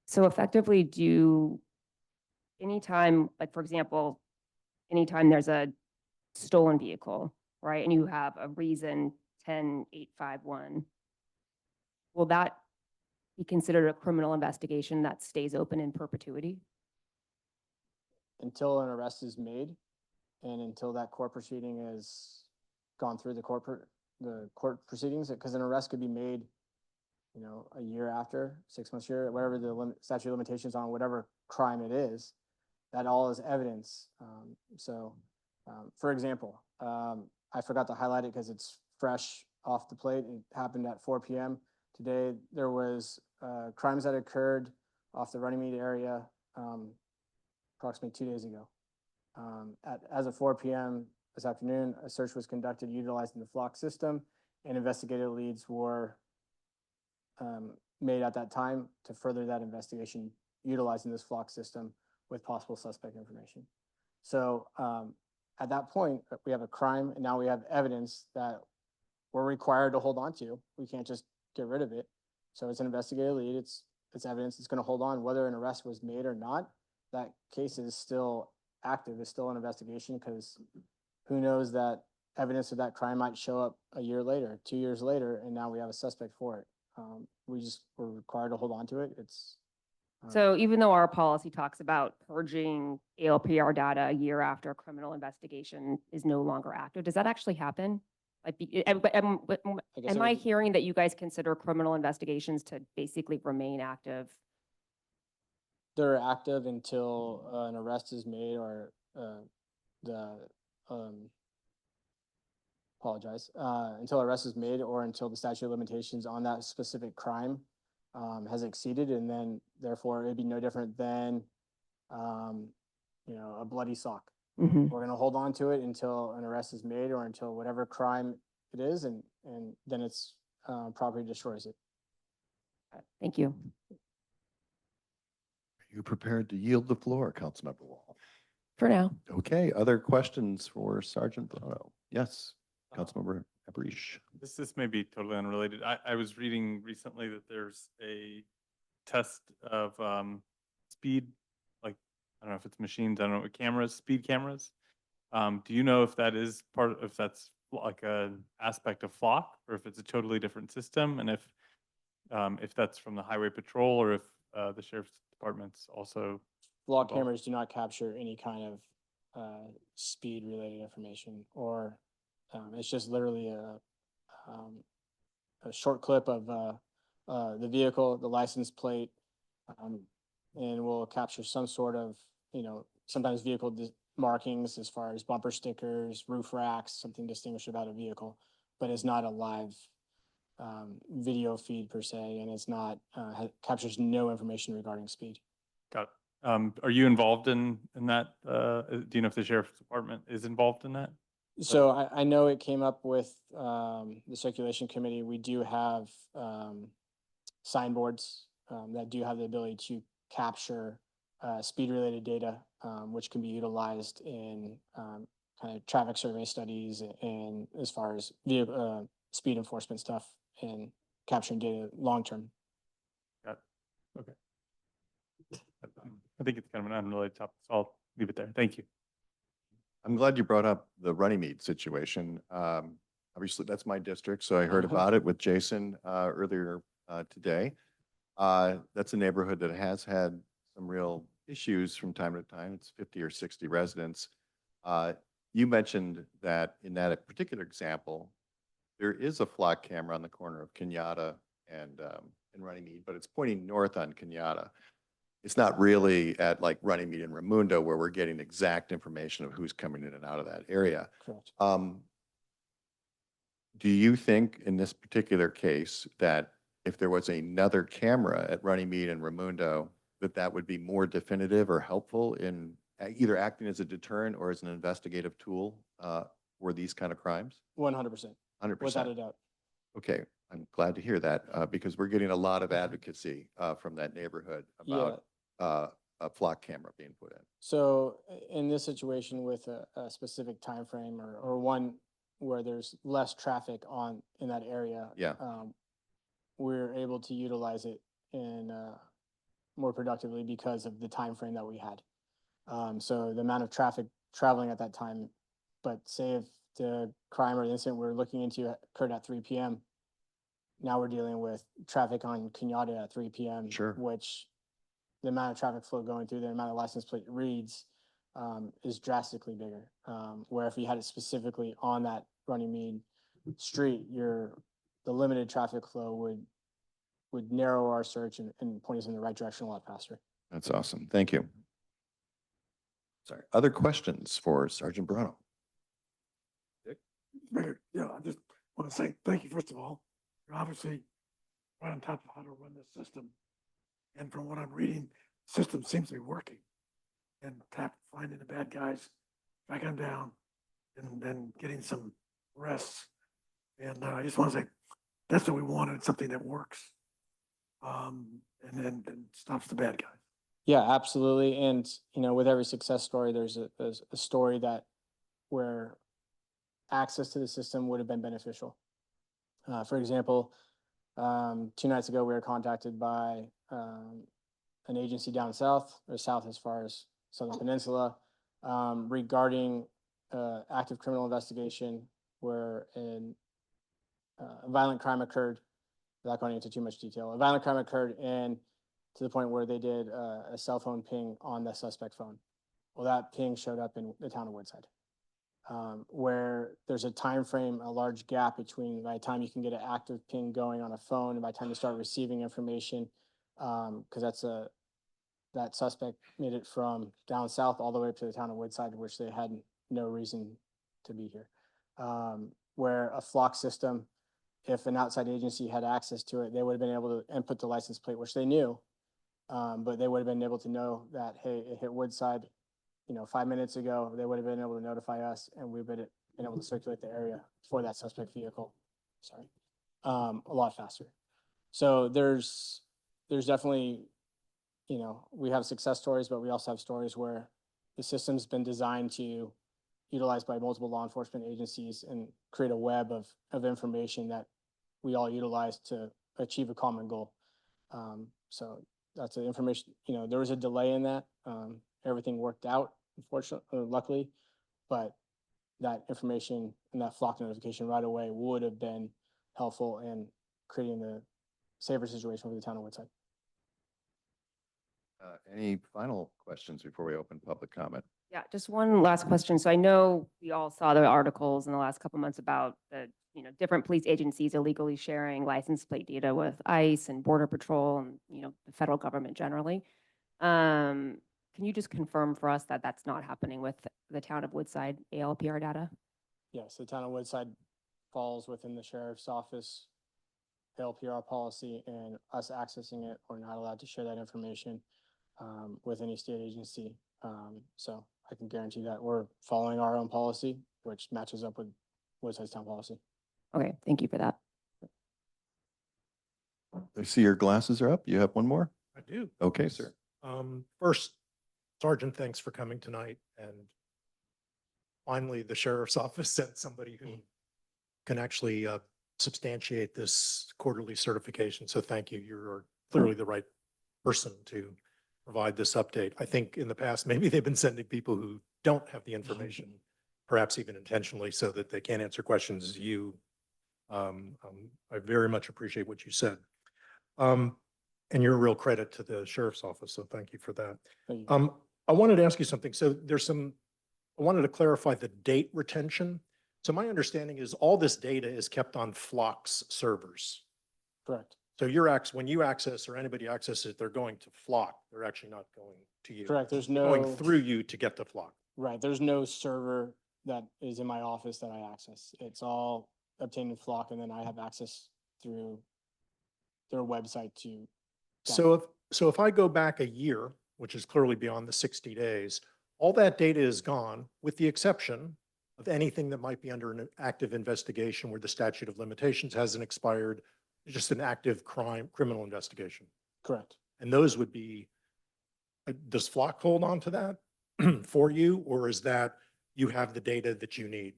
So effectively, anytime, like for example, anytime there's a stolen vehicle, right, and you have a reason 10851, will that be considered a criminal investigation that stays open in perpetuity? Until an arrest is made and until that court proceeding has gone through the court proceedings, because an arrest could be made, a year after, 6 months, year, whatever the statute of limitations on whatever crime it is, that all is evidence. For example, I forgot to highlight it because it's fresh off the plate. It happened at 4 p.m. today, there was crimes that occurred off the Runnymede area approximately 2 days ago. As of 4 p.m. this afternoon, a search was conducted utilizing the flock system, and investigative leads were made at that time to further that investigation utilizing this flock system with possible suspect information. So at that point, we have a crime, and now we have evidence that we're required to hold on to. We can't just get rid of it. So it's an investigative lead. It's evidence it's going to hold on. Whether an arrest was made or not, that case is still active. It's still an investigation, because who knows that evidence of that crime might show up a year later, 2 years later, and now we have a suspect for it. We're required to hold on to it. It's So even though our policy talks about purging ALPR data a year after a criminal investigation is no longer active, does that actually happen? Like, I guess am it I would- hearing that you guys consider criminal investigations to basically remain active? they're active until an arrest is made or until arrest is made or until the statute of limitations on that specific crime has exceeded, and then therefore it'd be no different than a bloody sock. Mhm. We're gonna hold on to it until an arrest is made or until whatever crime it is, and then it's property destroys it. Thank you. Are you prepared to yield the floor, Councilmember Wall? For now. Okay, other questions for Sergeant Bruno? Yes, Councilmember Abrish. This may be totally unrelated. I was reading recently that there's a test of speed, like, I don't know if it's machines, I don't know what cameras, speed cameras. Do you know if that is if that's like an aspect of Flock, or if it's a totally different system, and if that's from the Highway Patrol, or if the Sheriff's Department's also Law involved? cameras do not capture any kind of speed related information, or it's just literally a short clip of the vehicle, the license plate, and will capture some sort of, sometimes vehicle markings as far as bumper stickers, roof racks, something distinguished about a vehicle, but it's not a live video feed per se, and it's not captures no information regarding speed. Got it. Are you involved in that? Do you know if the Sheriff's Department is involved in that? So I know it came up with the circulation committee. We do have signboards that do have the ability to capture speed related data, which can be utilized in kind of traffic survey studies and as far as vehicle speed enforcement stuff and capturing data long term. Got it. Okay. I think it's kind of an unrelated topic, so I'll leave it there. Thank you. I'm glad you brought up the Runnymede situation. Obviously, that's my district, so I heard about it with Jason earlier today. That's a neighborhood that has had some real issues from time to time. It's 50 or 60 residents. You mentioned that in that particular example, there is a flock camera on the corner of Kenyatta and Runnymede, but it's pointing north on Kenyatta. It's not really at like Runnymede and Raimundo where we're getting exact information of who's coming in and out of that area. Correct. Do you think in this particular case that if there was another camera at Runnymede and Raimundo, that would be more definitive or helpful in either acting as a deterrent or as an investigative tool for these kind of crimes? 100%. 100%. Without a doubt. Okay, I'm glad to hear that because we're getting a lot of advocacy from that neighborhood about a flock camera being put in. So in this situation with a specific time frame or one where there's less traffic in that area, Yeah. We're able to utilize it in more productively because of the time frame that we had. So the amount of traffic traveling at that time, but say if the crime or the incident we're looking into occurred at 3 p.m., now we're dealing with traffic on Kenyatta at 3 p.m., Sure. which the amount of traffic flow going through, the amount of license plate reads is drastically bigger. Where if you had it specifically on that Runnymede street, the limited traffic flow would narrow our search and point us in the right direction a lot faster. That's awesome. Thank you. Sorry. Other questions for Sergeant Bruno? Mayor, yeah, I just want to say thank you, first of all. You're obviously right on top of how to run the system. And from what I'm reading, the system seems to be working. And finding the bad guys, tracking them down, and then getting some rest. And I just want to say, that's what we wanted, something that works. And then stops the bad guys. Yeah, absolutely. And, you know, with every success story, there's a story that where access to the system would have been beneficial. For example, 2 nights ago, we were contacted by an agency down south, or south as far as Southern Peninsula, regarding active criminal investigation where a violent crime occurred. Without going into too much detail, a violent crime occurred, and to the point where they did a cell phone ping on the suspect phone. Well, that ping showed up in the town of Woodside, where there's a time frame, a large gap between by the time you can get an active ping going on a phone and by the time you start receiving information, because that suspect made it from down south all the way up to the town of Woodside, which they had no reason to be here. Where a flock system, if an outside agency had access to it, they would have been able to input the license plate, which they knew, but they would have been able to know that, hey, it hit Woodside, 5 minutes ago. They would have been able to notify us, and we've been able to circulate the area for that suspect vehicle. Sorry, a lot faster. So there's definitely, we have success stories, but we also have stories where the system's been designed to utilized by multiple law enforcement agencies and create a web of information that we all utilize to achieve a common goal. So that's the information, there was a delay in that. Everything worked out, unfortunately, luckily, but that information and that flock notification right away would have been helpful in creating the safer situation for the town of Woodside. Any final questions before we open public comment? Yeah, just one last question. So I know we all saw the articles in the last couple months about the, different police agencies illegally sharing license plate data with ICE and Border Patrol and, the federal government generally. Can you just confirm for us that that's not happening with the town of Woodside ALPR data? Yes, the town of Woodside falls within the sheriff's office LPR policy, and us accessing it, we're not allowed to share that information with any state agency. So I can guarantee that we're following our own policy, which matches up with Woodside's town policy. Okay, thank you for that. I see your glasses are up. You have one more? I do. Okay, sir. First, Sergeant, thanks for coming tonight. And finally, the sheriff's office sent somebody who can actually substantiate this quarterly certification. So thank you. You're clearly the right person to provide this update. I think in the past, maybe they've been sending people who don't have the information, perhaps even intentionally, so that they can't answer questions. I very much appreciate what you said. And you're a real credit to the sheriff's office, so thank you for that. Thank you. I wanted to ask you something. So I wanted to clarify the date retention. So my understanding is all this data is kept on Flock's servers. Correct. So when you access or anybody accesses it, they're going to Flock. They're actually not going to you. Correct. There's They're going no, through you to get to Flock. right. There's no server that is in my office that I access. It's all obtained in Flock, and then I have access through their website to. So if I go back a year, which is clearly beyond the 60 days, all that data is gone with the exception of anything that might be under an active investigation where the statute of limitations hasn't expired, just an active criminal investigation. Correct. And those would be, does Flock hold on to that for you, or is that you have the data that you need?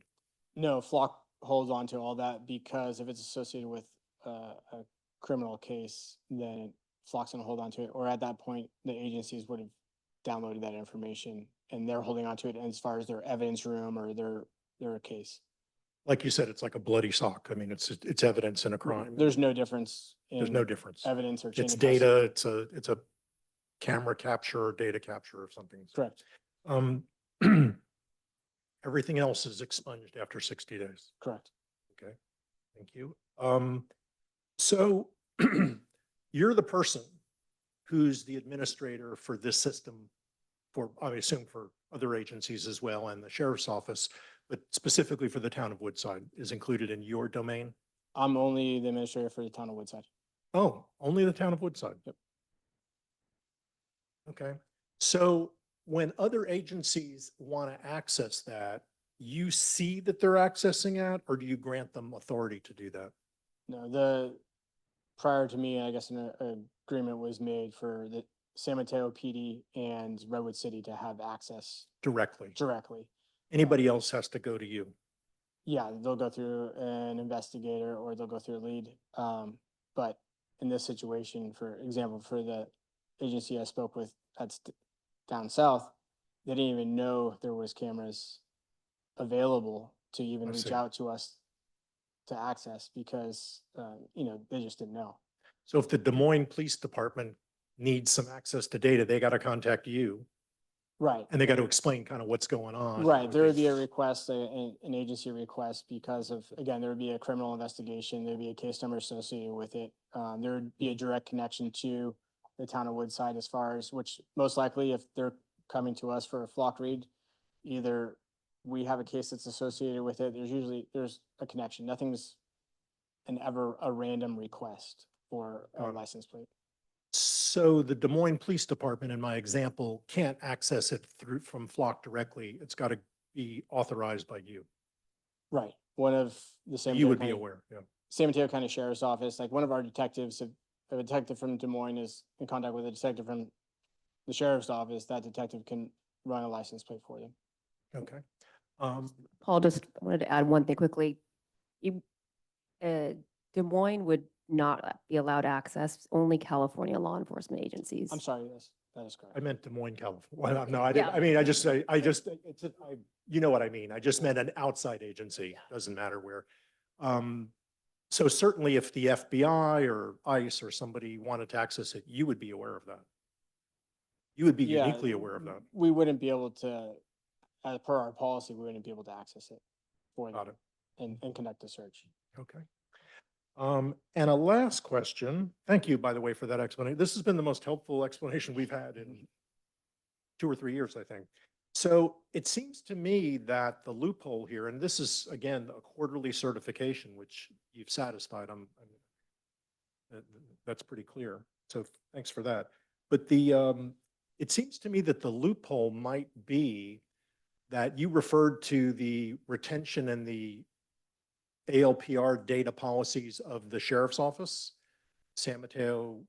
No, Flock holds on to all that because if it's associated with a criminal case, then Flock's gonna hold on to it. Or at that point, the agencies would have downloaded that information and they're holding on to it as far as their evidence room or their case. Like you said, it's like a bloody sock. I mean, it's evidence in a crime. There's no difference There's in no difference. evidence or chain It's of custody. data, it's a camera capture or data capture or something. Correct. Everything else is expunged after 60 days. Correct. Okay, thank you. So you're the person who's the administrator for this system for, I assume for other agencies as well, and the sheriff's office, but specifically for the town of Woodside is included in your domain? I'm only the administrator for the town of Woodside. Oh, only the town of Woodside? Yep. Okay. So when other agencies want to access that, you see that they're accessing that, or do you grant them authority to do that? No, prior to me, I guess an agreement was made for the San Mateo PD and Redwood City to have access Directly? directly. Anybody else has to go to you? Yeah, they'll go through an investigator or they'll go through a lead. But in this situation, for example, for the agency I spoke with down south, they didn't even know there was cameras available to even I reach see. out to us to access because, they just didn't know. So if the Des Moines Police Department needs some access to data, they got to contact you Right. and they got to explain kind of what's going on. Right, or there would they- be a request, an agency request because of, again, there would be a criminal investigation, there'd be a case number associated with it. There would be a direct connection to the town of Woodside as far as, which most likely if they're coming to us for a flock read, either we have a case that's associated with it, there's a connection. Nothing's a random request for a Got it. license plate. So the Des Moines Police Department, in my example, can't access it from Flock directly. It's got to be authorized by you. Right, one of the San You Mateo would be County- aware, yeah. San Mateo County Sheriff's Office, like one of our detectives, a detective from Des Moines is in contact with a detective from the sheriff's office, that detective can run a license plate for them. Okay. Paul, just wanted to add one thing quickly. Des Moines would not be allowed access, only California law enforcement agencies. I'm sorry, yes, that is I correct. meant Des Moines, California. Well, no, I didn't, Yeah. I mean, you know what I mean. I just meant an outside agency. Doesn't matter where. So certainly if the FBI or ICE or somebody wanted to access it, you would be aware of that. You would be Yeah, uniquely aware of that. We wouldn't be able to, as per our policy, we wouldn't be able to access it for Got them it. and conduct a search. Okay. And a last question. Thank you, by the way, for that explanation. This has been the most helpful explanation we've had in 2 or 3 years, I think. So it seems to me that the loophole here, and this is again, a quarterly certification, which you've satisfied. That's pretty clear. So thanks for that. But it seems to me that the loophole might be that you referred to the retention and the ALPR data policies of the sheriff's office, San Mateo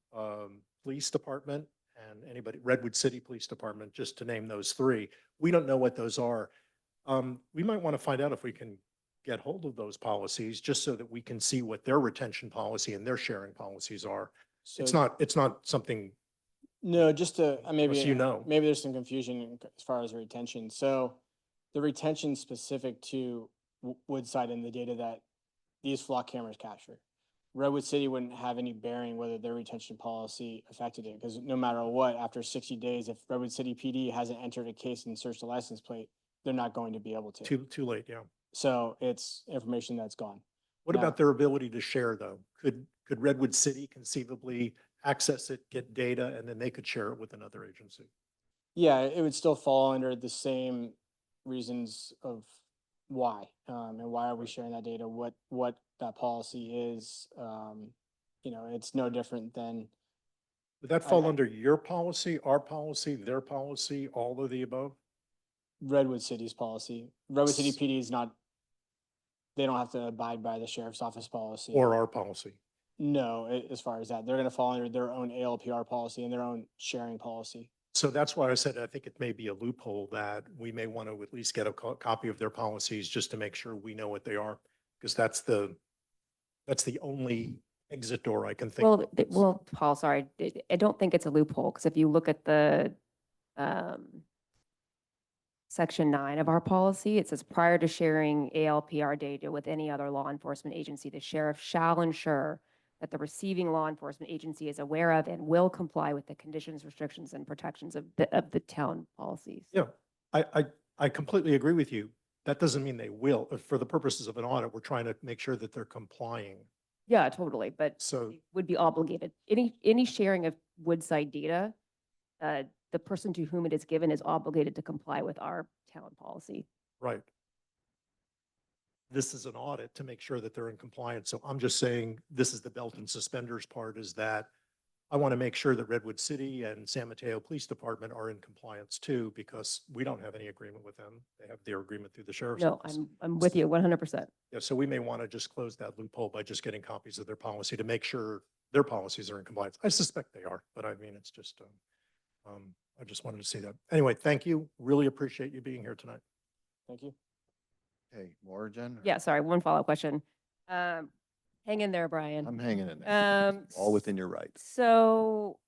Police Department, and Redwood City Police Department, just to name those 3. We don't know what those are. We might want to find out if we can get hold of those policies, just so that we can see what their retention policy and their sharing policies are. So It's not something, no, just to, maybe, Unless you know. maybe there's some confusion as far as retention. So the retention specific to Woodside and the data that these flock cameras capture. Redwood City wouldn't have any bearing whether their retention policy affected it, because no matter what, after 60 days, if Redwood City PD hasn't entered a case and searched the license plate, they're not going to be able to. too late, yeah. So it's information that's gone. What No. about their ability to share, though? Could Redwood City conceivably access it, get data, and then they could share it with another agency? Yeah, it would still fall under the same reasons of why, and why are we sharing that data, what that policy is. It's no different than, Would that fall I- under your policy, our policy, their policy, all of the above? Redwood City's policy. Redwood City PD is not, they don't have to abide by the sheriff's office policy. Or our policy? No, as far as that, they're gonna fall under their own ALPR policy and their own sharing policy. So that's why I said I think it may be a loophole that we may want to at least get a copy of their policies just to make sure we know what they are. Because that's the only exit door I can think of. Well, Paul, sorry, I don't think it's a loophole, because if you look at the Section 9 of our policy, it says prior to sharing ALPR data with any other law enforcement agency, the sheriff shall ensure that the receiving law enforcement agency is aware of and will comply with the conditions, restrictions, and protections of the town policies. Yeah, I completely agree with you. That doesn't mean they will. For the purposes of an audit, we're trying to make sure that they're complying. Yeah, totally, but So, they would be obligated. Any sharing of Woodside data, the person to whom it is given is obligated to comply with our town policy. right. this is an audit to make sure that they're in compliance. So I'm just saying, this is the belt and suspenders part, is that I want to make sure that Redwood City and San Mateo Police Department are in compliance too, because we don't have any agreement with them. They have their agreement through the sheriff's No, office. I'm with you 100%. Yeah, so we may want to just close that loophole by just getting copies of their policy to make sure their policies are in compliance. I suspect they are, but I mean, it's just, I just wanted to see that. Anyway, thank you. Really appreciate you being here tonight. Thank you. Okay, more, Jen? Yeah, sorry, one follow-up question. Hang in there, Brian. I'm hanging in there. All within your rights. So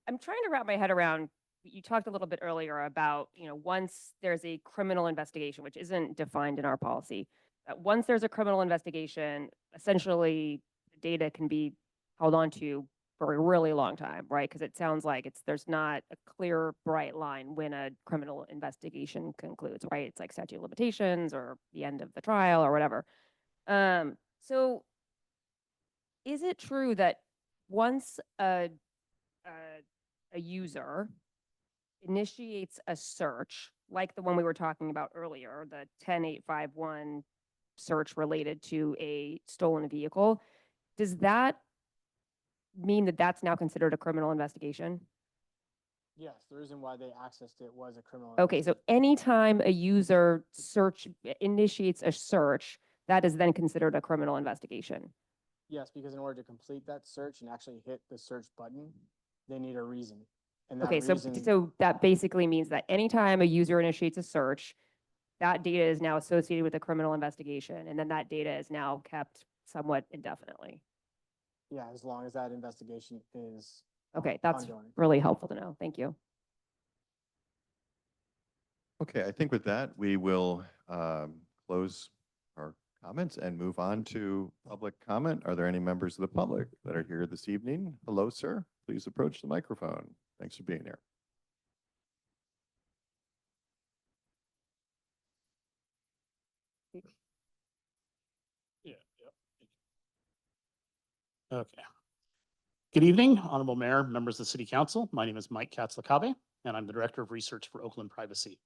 I'm trying to wrap my head around, you talked a little bit earlier about, once there's a criminal investigation, which isn't defined in our policy, that once there's a criminal investigation, essentially the data can be held on to for a really long time, right? Because it sounds like there's not a clear, bright line when a criminal investigation concludes, right? It's like statute of limitations or the end of the trial or whatever. So is it true that once a user initiates a search, like the one we were talking about earlier, the 10851 search related to a stolen vehicle, does that mean that that's now considered a criminal investigation? Yes, the reason why they accessed it was a criminal. Okay, so anytime a user initiates a search, that is then considered a criminal investigation. Yes, because in order to complete that search and actually hit the search button, they need a reason. And that Okay, so reason, that basically means that anytime a user initiates a search, that data is now associated with a criminal investigation, and then that data is now kept somewhat indefinitely. yeah, as long as that investigation is Okay, that's ongoing. really helpful to know. Thank you. Okay, I think with that, we will close our comments and move on to public comment. Are there any members of the public that are here this evening? Hello, sir. Please approach the microphone. Thanks for being here. Okay. Good evening, Honorable Mayor, members of the City Council. My name is Mike Katzlakabe, and I'm the Director of Research for Oakland Privacy.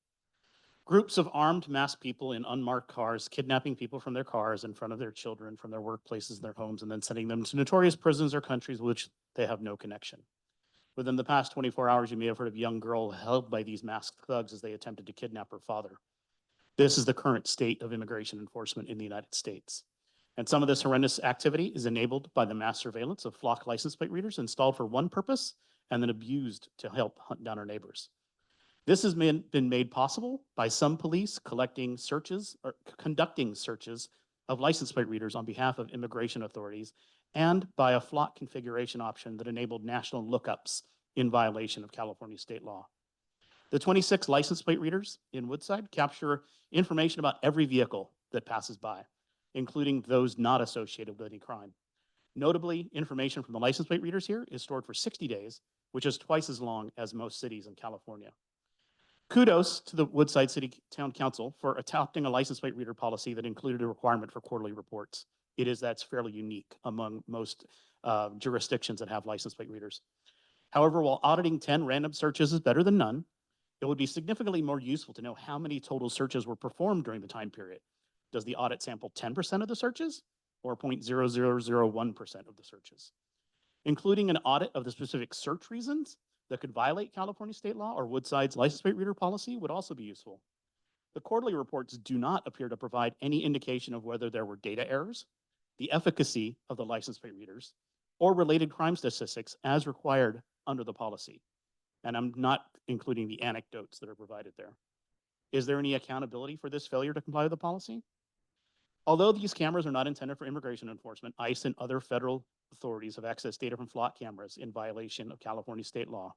Groups of armed masked people in unmarked cars kidnapping people from their cars in front of their children from their workplaces, their homes, and then sending them to notorious prisons or countries with which they have no connection. Within the past 24 hours, you may have heard of a young girl held by these masked thugs as they attempted to kidnap her father. This is the current state of immigration enforcement in the United States. And some of this horrendous activity is enabled by the mass surveillance of flock license plate readers installed for one purpose and then abused to help hunt down our neighbors. This has been made possible by some police conducting searches of license plate readers on behalf of immigration authorities, and by a flock configuration option that enabled national lookups in violation of California state law. The 26 license plate readers in Woodside capture information about every vehicle that passes by, including those not associated with any crime. Notably, information from the license plate readers here is stored for 60 days, which is twice as long as most cities in California. Kudos to the Woodside City Town Council for adopting a license plate reader policy that included a requirement for quarterly reports. That's fairly unique among most jurisdictions that have license plate readers. However, while auditing 10 random searches is better than none, it would be significantly more useful to know how many total searches were performed during the time period. Does the audit sample 10% of the searches or 0.0001% of the searches? Including an audit of the specific search reasons that could violate California state law or Woodside's license plate reader policy would also be useful. The quarterly reports do not appear to provide any indication of whether there were data errors, the efficacy of the license plate readers, or related crime statistics as required under the policy. And I'm not including the anecdotes that are provided there. Is there any accountability for this failure to comply with the policy? Although these cameras are not intended for immigration enforcement, ICE and other federal authorities have accessed data from flock cameras in violation of California state law.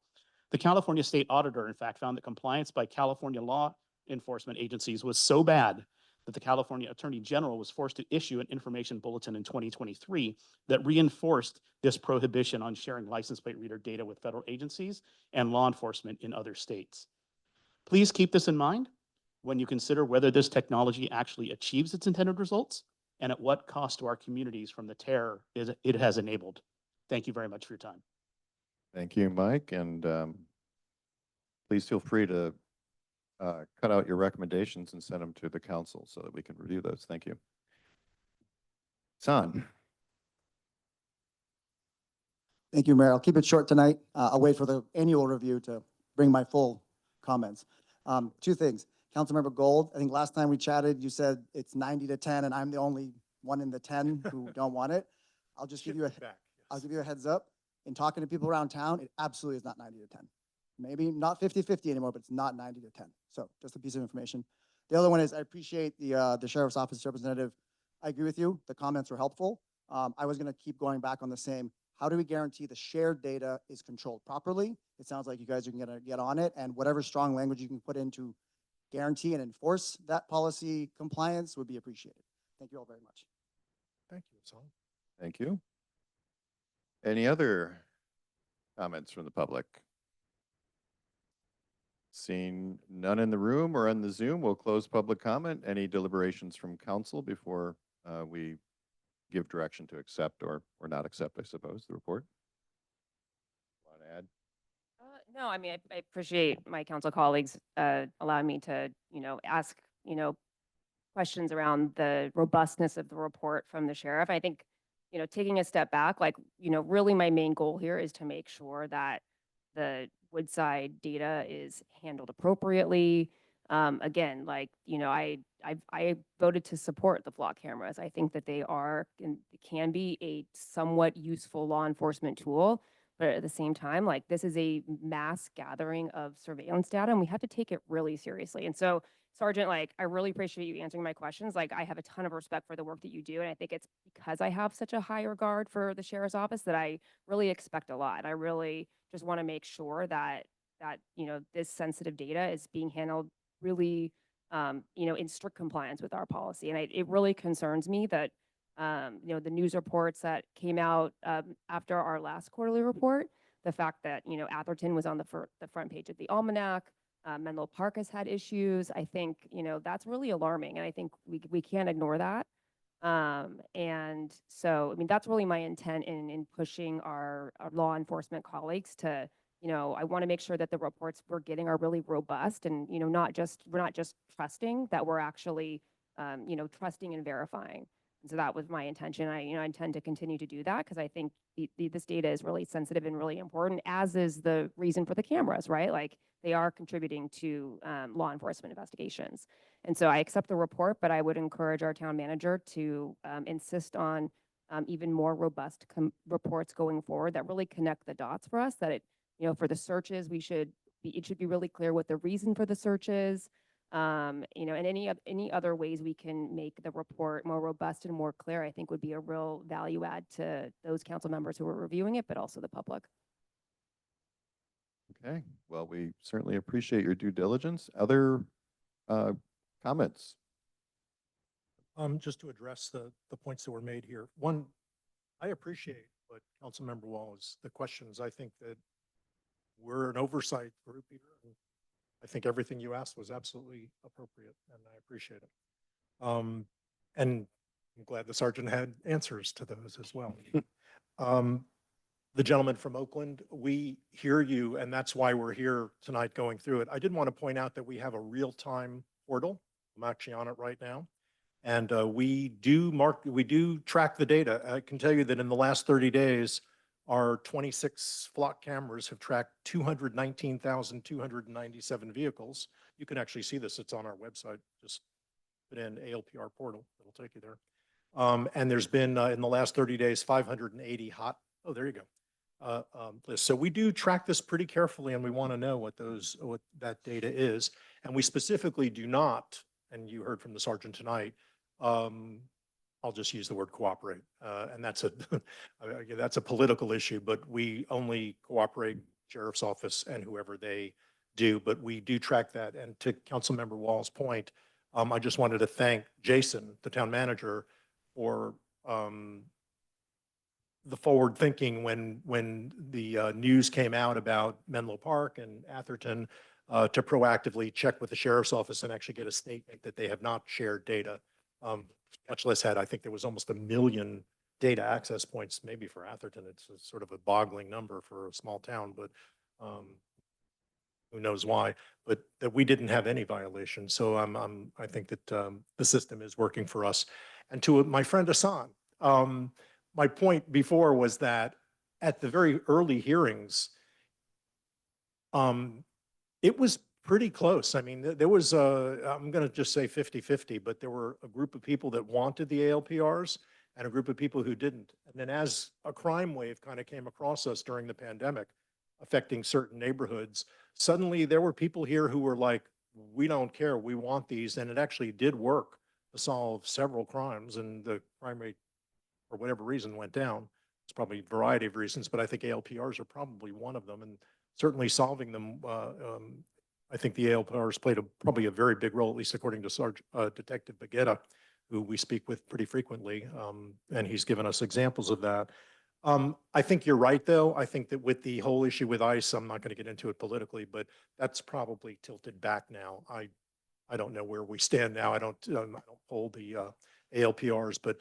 The California state auditor, in fact, found that compliance by California law enforcement agencies was so bad that the California Attorney General was forced to issue an information bulletin in 2023 that reinforced this prohibition on sharing license plate reader data with federal agencies and law enforcement in other states. Please keep this in mind when you consider whether this technology actually achieves its intended results and at what cost to our communities from the terror it has enabled. Thank you very much for your time. Thank you, Mike, and please feel free to cut out your recommendations and send them to the council so that we can review those. Thank you. San. Thank you, Mayor. I'll keep it short tonight. I'll wait for the annual review to bring my full comments. Two things. Councilmember Gold, I think last time we chatted, you said it's 90 to 10 and I'm the only one in the 10 who don't want it. I'll just give you a, Back, I'll yes. give you a heads up. In talking to people around town, it absolutely is not 90 to 10. Maybe not 50-50 anymore, but it's not 90 to 10. So just a piece of information. The other one is I appreciate the Sheriff's Office representative. I agree with you. The comments were helpful. I was going to keep going back on the same. How do we guarantee the shared data is controlled properly? It sounds like you guys are going to get on it, and whatever strong language you can put in to guarantee and enforce that policy compliance would be appreciated. Thank you all very much. Thank you, Hassan. Thank you. Any other comments from the public? Seeing none in the room or on the Zoom, we'll close public comment. Any deliberations from council before we give direction to accept or not accept, I suppose, the report? Want to add? No, I mean, I appreciate my council colleagues allowing me to, ask, questions around the robustness of the report from the sheriff. I think, taking a step back, like, really my main goal here is to make sure that the Woodside data is handled appropriately. Again, like, I voted to support the flock cameras. I think that they are and can be a somewhat useful law enforcement tool. But at the same time, like, this is a mass gathering of surveillance data and we have to take it really seriously. And so, Sergeant, like, I really appreciate you answering my questions. Like, I have a ton of respect for the work that you do. And I think it's because I have such a high regard for the sheriff's office that I really expect a lot. I really just want to make sure that this sensitive data is being handled really, in strict compliance with our policy. And it really concerns me that the news reports that came out after our last quarterly report, the fact that, Atherton was on the front page of the Almanac, Menlo Park has had issues. I think, that's really alarming. And I think we can't ignore that. And so, I mean, that's really my intent in pushing our law enforcement colleagues to, I want to make sure that the reports we're getting are really robust and, we're not just trusting, that we're actually, trusting and verifying. And so that was my intention. I intend to continue to do that because I think this data is really sensitive and really important, as is the reason for the cameras, right? Like, they are contributing to law enforcement investigations. And so I accept the report, but I would encourage our town manager to insist on even more robust reports going forward that really connect the dots for us, that for the searches, it should be really clear what the reason for the search is. And any other ways we can make the report more robust and more clear, I think would be a real value add to those council members who are reviewing it, but also the public. Okay, well, we certainly appreciate your due diligence. Other comments? Just to address the points that were made here. One, I appreciate what Councilmember Wall is, the questions. I think that we're an oversight group here. And I think everything you asked was absolutely appropriate, and I appreciate it. And I'm glad the sergeant had answers to those as well. The gentleman from Oakland, we hear you, and that's why we're here tonight going through it. I did want to point out that we have a real-time portal. I'm actually on it right now. And we do track the data. I can tell you that in the last 30 days, our 26 flock cameras have tracked 219,297 vehicles. You can actually see this. It's on our website. Just put in ALPR portal. It'll take you there. And there's been, in the last 30 days, 580 oh, there you go. Lists. So we do track this pretty carefully, and we want to know what that data is. And we specifically do not, and you heard from the sergeant tonight, I'll just use the word cooperate. And that's a political issue, but we only cooperate sheriff's office and whoever they do, but we do track that. And to Councilmember Wall's point, I just wanted to thank Jason, the town manager, for the forward thinking when the news came out about Menlo Park and Atherton, to proactively check with the sheriff's office and actually get a statement that they have not shared data. Much less I think there was almost 1 million data access points, maybe for Atherton. It's sort of a boggling number for a small town, but who knows why, but that we didn't have any violations. So I think that the system is working for us. And to my friend Hassan, my point before was that at the very early hearings, it was pretty close. I mean, there was, I'm going to just say 50-50, but there were a group of people that wanted the ALPRs and a group of people who didn't. And then as a crime wave kind of came across us during the pandemic, affecting certain neighborhoods, suddenly there were people here who were like, we don't care, we want these. And it actually did work to solve several crimes, and the crime rate, for whatever reason, went down. It's probably a variety of reasons, but I think ALPRs are probably one of them. And certainly solving them, I think the ALPRs played probably a very big role, at least according to Detective Baguetta, who we speak with pretty frequently, and he's given us examples of that. I think you're right, though. I think that with the whole issue with ICE, I'm not going to get into it politically, but that's probably tilted back now. I don't know where we stand now. I don't hold the ALPRs, but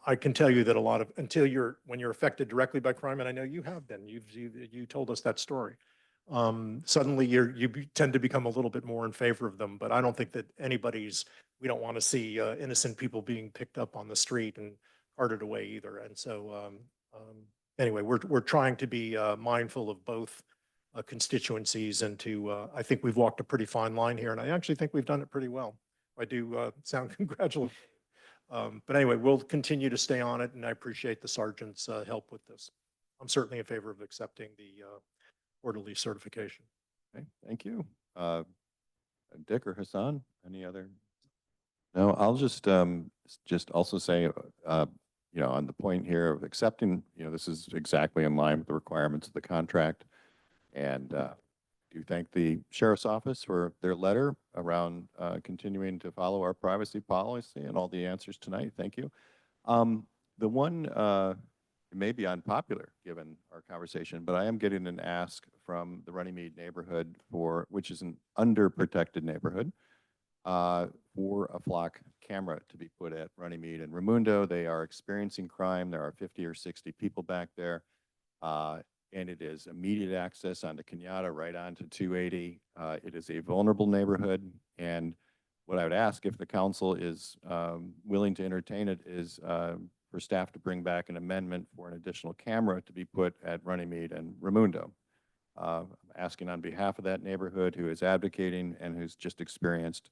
I can tell you that a lot of, when you're affected directly by crime, and I know you have been, you told us that story. Suddenly you tend to become a little bit more in favor of them, but I don't think that we don't want to see innocent people being picked up on the street and carted away either. And so anyway, we're trying to be mindful of both constituencies, and I think we've walked a pretty fine line here, and I actually think we've done it pretty well. I do sound congratulatory. But anyway, we'll continue to stay on it, and I appreciate the sergeant's help with this. I'm certainly in favor of accepting the quarterly certification. Okay, thank you. Dick or Hassan, any other? No, I'll just also say, on the point here of accepting, this is exactly in line with the requirements of the contract. And do thank the Sheriff's Office for their letter around continuing to follow our privacy policy and all the answers tonight. Thank you. The one, it may be unpopular given our conversation, but I am getting an ask from the Runnymede neighborhood which is an underprotected neighborhood, for a flock camera to be put at Runnymede and Raimundo. They are experiencing crime. There are 50 or 60 people back there. And it is immediate access onto Kenyatta, right onto 280. It is a vulnerable neighborhood. And what I would ask, if the council is willing to entertain it, is for staff to bring back an amendment for an additional camera to be put at Runnymede and Raimundo. I'm asking on behalf of that neighborhood who is advocating and who's just experienced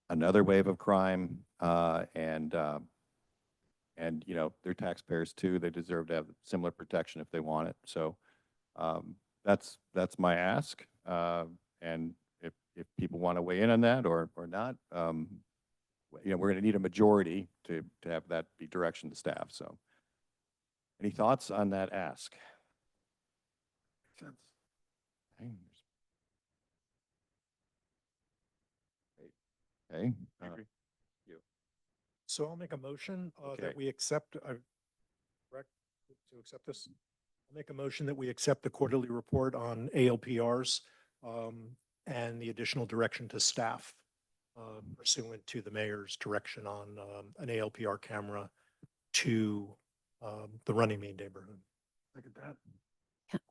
another wave of crime, and they're taxpayers too. They deserve to have similar protection if they want it. So that's my ask. And if people want to weigh in on that or not, we're going to need a majority to have that be direction to staff. So any thoughts on that ask? Sense. Okay. I agree. So I'll make a motion Okay. that we accept, correct, to accept this? I'll make a motion that we accept the quarterly report on ALPRs and the additional direction to staff pursuant to the mayor's direction on an ALPR camera to the Runnymede neighborhood. Look at that.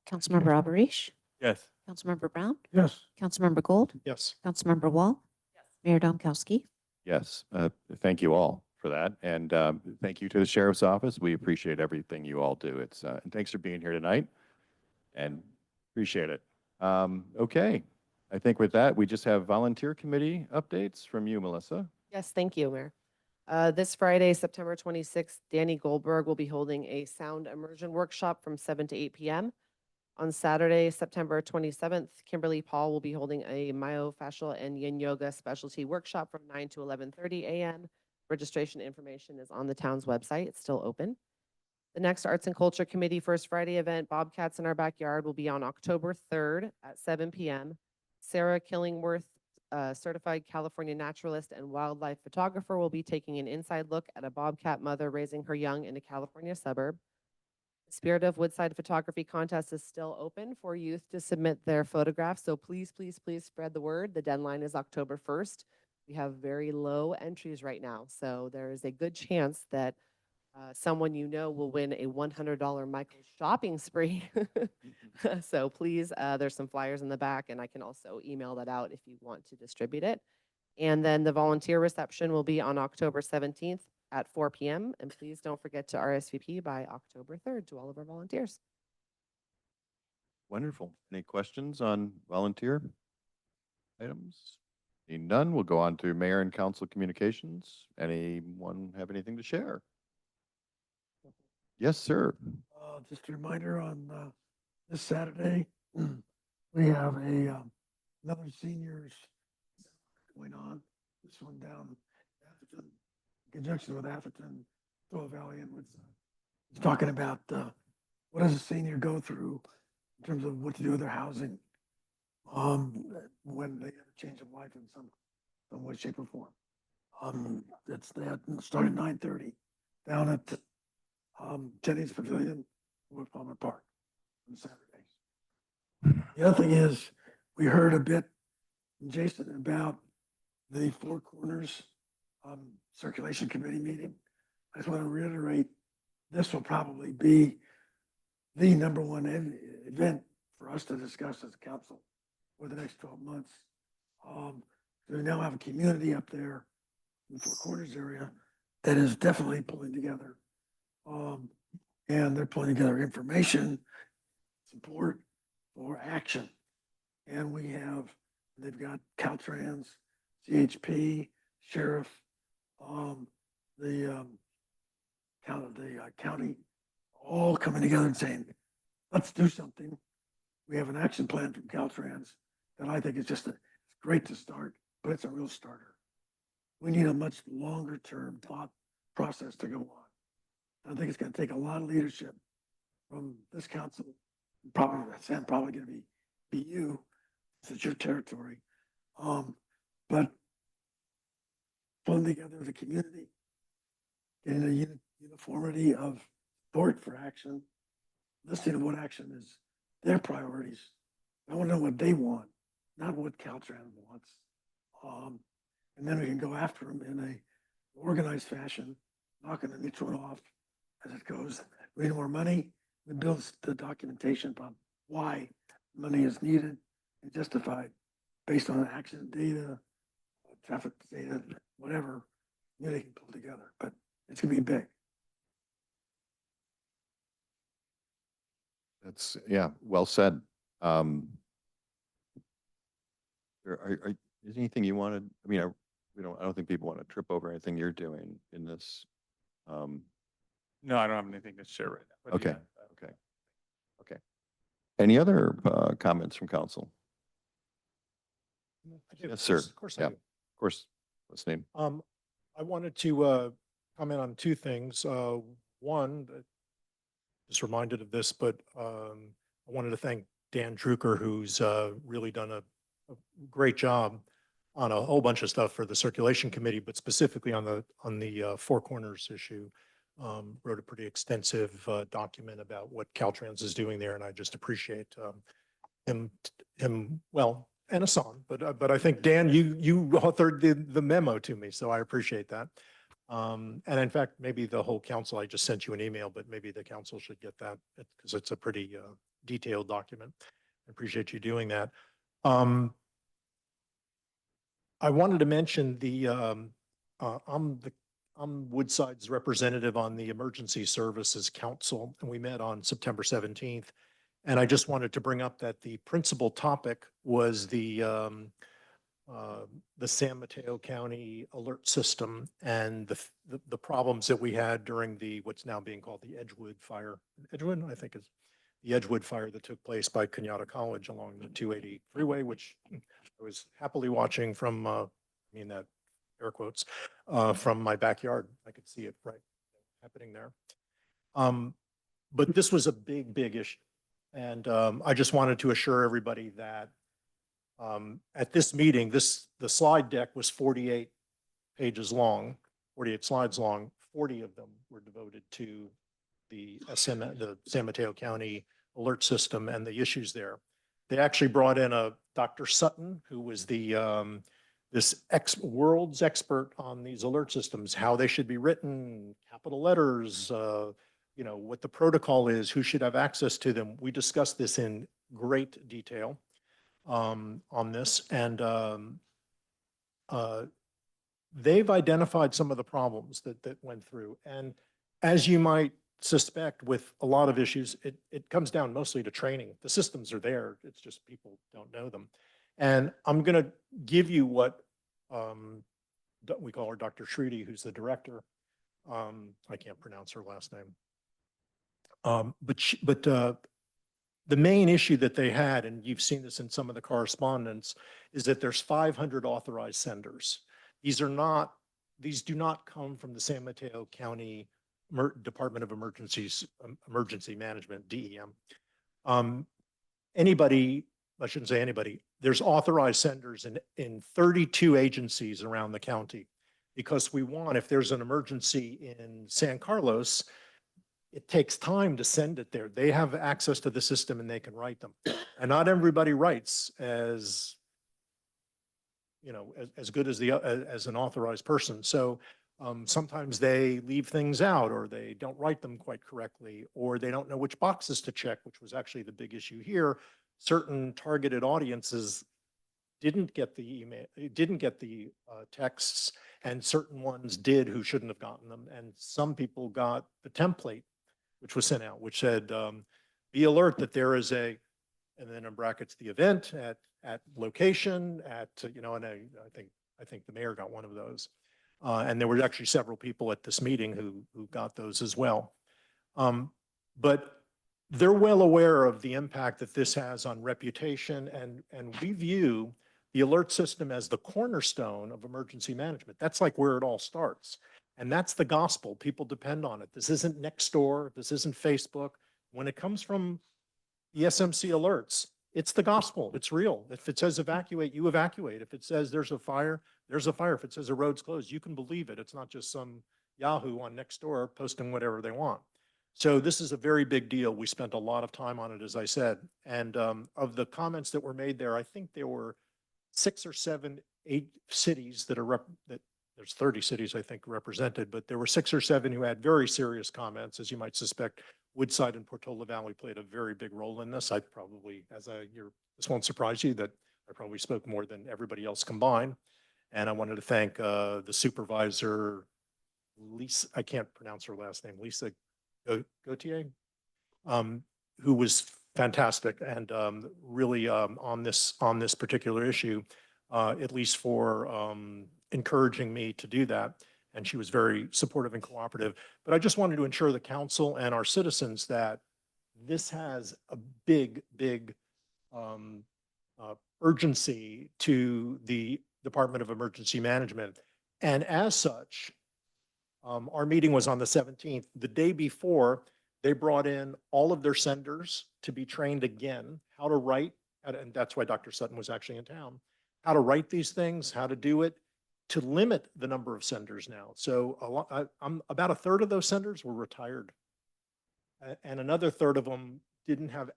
Councilmember Alberish, Yes. Councilmember Brown, Yes. Councilmember Gold, Yes. Councilmember Wall, Mayor Domkowski. Yes, thank you all for that. And thank you to the Sheriff's Office. We appreciate everything you all do. And thanks for being here tonight and appreciate it. Okay, I think with that, we just have volunteer committee updates from you, Melissa. Yes, thank you, Mayor. This Friday, September 26th, Danny Goldberg will be holding a sound immersion workshop from 7 to 8 p.m. On Saturday, September 27th, Kimberly Paul will be holding a myofascial and yin yoga specialty workshop from 9 to 11:30 a.m. Registration information is on the town's website. It's still open. The next Arts and Culture Committee First Friday event, Bobcats in Our Backyard, will be on October 3rd at 7 p.m. Sarah Killingworth, certified California naturalist and wildlife photographer, will be taking an inside look at a bobcat mother raising her young in a California suburb. The Spirit of Woodside Photography Contest is still open for youth to submit their photographs, so please, please, please spread the word. The deadline is October 1st. We have very low entries right now, so there is a good chance that someone you know will win a $100 Michael's shopping spree. So please, there's some flyers in the back, and I can also email that out if you want to distribute it. And then the volunteer reception will be on October 17th at 4 p.m. And please don't forget to RSVP by October 3rd to all of our volunteers. Wonderful. Any questions on volunteer items? Seeing none, we'll go on to mayor and council communications. Anyone have anything to share? Yes, sir. Just a reminder on this Saturday, we have another seniors going on. This one down in Atherton, in conjunction with Atherton, Throw Valley, and it's talking about what does a senior go through in terms of what to do with their housing when they have a change of life in some way, shape, or form. It's that start at 9:30 down at Jenny's Pavilion, North Palmer Park on Saturdays. The other thing is, we heard a bit from Jason about the Four Corners Circulation Committee meeting. I just want to reiterate, this will probably be the number one event for us to discuss as a council for the next 12 months. We now have a community up there in the Four Corners area that is definitely pulling together. And they're pulling together information, support, for action. And they've got Caltrans, CHP, sheriff, the county, all coming together and saying, let's do something. We have an action plan from Caltrans that I think is it's great to start, but it's a real starter. We need a much longer term thought process to go on. I think it's going to take a lot of leadership from this council. Probably, Sam, probably going to be you, since it's your territory. But pulling together the community, getting a uniformity of support for action, listening to what action is their priorities. I want to know what they want, not what Caltrans wants. And then we can go after them in a organized fashion, knocking each one off as it goes. We need more money. We build the documentation about why money is needed and justified based on accident data, traffic data, whatever they can pull together. But it's gonna be big. That's, yeah, well said. Is anything you wanted, I mean, I don't think people want to trip over anything you're doing in this. No, I don't have anything to share right now. but Okay, yeah, okay. Any other comments from council? I do. Yes, sir. Of course I Yeah. do. Of course, listening. I wanted to comment on two things. One, just reminded of this, but I wanted to thank Dan Drucker, who's really done a great job on a whole bunch of stuff for the circulation committee, but specifically on the Four Corners issue. Wrote a pretty extensive document about what Caltrans is doing there, and I just appreciate him well, and Hassan, but I think Dan, you authored the memo to me, so I appreciate that. And in fact, maybe the whole council, I just sent you an email, but maybe the council should get that because it's a pretty detailed document. I appreciate you doing that. I wanted to mention I'm Woodside's representative on the Emergency Services Council, and we met on September 17th. And I just wanted to bring up that the principal topic was the San Mateo County alert system and the problems that we had during what's now being called the Edgewood fire. Edgewood, I think, is the Edgewood fire that took place by Kenyatta College along the 280 freeway, which I was happily watching from, that air quotes, from my backyard. I could see it right happening there. But this was a big issue. And I just wanted to assure everybody that at this meeting, the slide deck was 48 pages long, 48 slides long. 40 of them were devoted to the San Mateo County alert system and the issues there. They actually brought in Dr. Sutton, who was the world's expert on these alert systems, how they should be written, capital letters, you know, what the protocol is, who should have access to them. We discussed this in great detail on this, and they've identified some of the problems that went through. And as you might suspect with a lot of issues, it comes down mostly to training. The systems are there, it's just people don't know them. And I'm going to give you what we call her Dr. Shruti, who's the director. I can't pronounce her last name. But the main issue that they had, and you've seen this in some of the correspondence, is that there's 500 authorized senders. These do not come from the San Mateo County Department of Emergency Management, DEM. Anybody, I shouldn't say anybody, there's authorized senders in 32 agencies around the county, because we want, if there's an emergency in San Carlos, it takes time to send it there. They have access to the system and they can write them. And not everybody writes as, you know, as good as as an authorized person. So sometimes they leave things out, or they don't write them quite correctly, or they don't know which boxes to check, which was actually the big issue here. Certain targeted audiences didn't get the email, didn't get the texts, and certain ones did who shouldn't have gotten them. And some people got the template, which was sent out, which said, be alert that there is and then in brackets, the event at location you know, and I think the mayor got one of those. And there were actually several people at this meeting who got those as well. But they're well aware of the impact that this has on reputation, and we view the alert system as the cornerstone of emergency management. That's like where it all starts. And that's the gospel. People depend on it. This isn't Nextdoor. This isn't Facebook. When it comes from the SMC alerts, it's the gospel. It's real. If it says evacuate, you evacuate. If it says there's a fire, there's a fire. If it says a road's closed, you can believe it. It's not just some Yahoo on Nextdoor posting whatever they want. So this is a very big deal. We spent a lot of time on it, as I said. And of the comments that were made there, I think there were 6 or 7, 8 cities that are there's 30 cities, I think, represented, but there were 6 or 7 who had very serious comments. As you might suspect, Woodside and Portola Valley played a very big role in this. I probably, this won't surprise you that I probably spoke more than everybody else combined. And I wanted to thank the supervisor, Lisa, I can't pronounce her last name, Lisa Gautier, who was fantastic and really on this particular issue, at least for encouraging me to do that. And she was very supportive and cooperative. But I just wanted to ensure the council and our citizens that this has a big urgency to the Department of Emergency Management. And as such, our meeting was on the 17th. The day before, they brought in all of their senders to be trained again, how to write, and that's why Dr. Sutton was actually in town, how to write these things, how to do it, to limit the number of senders now. So about a third of those senders were retired. And another third of them didn't have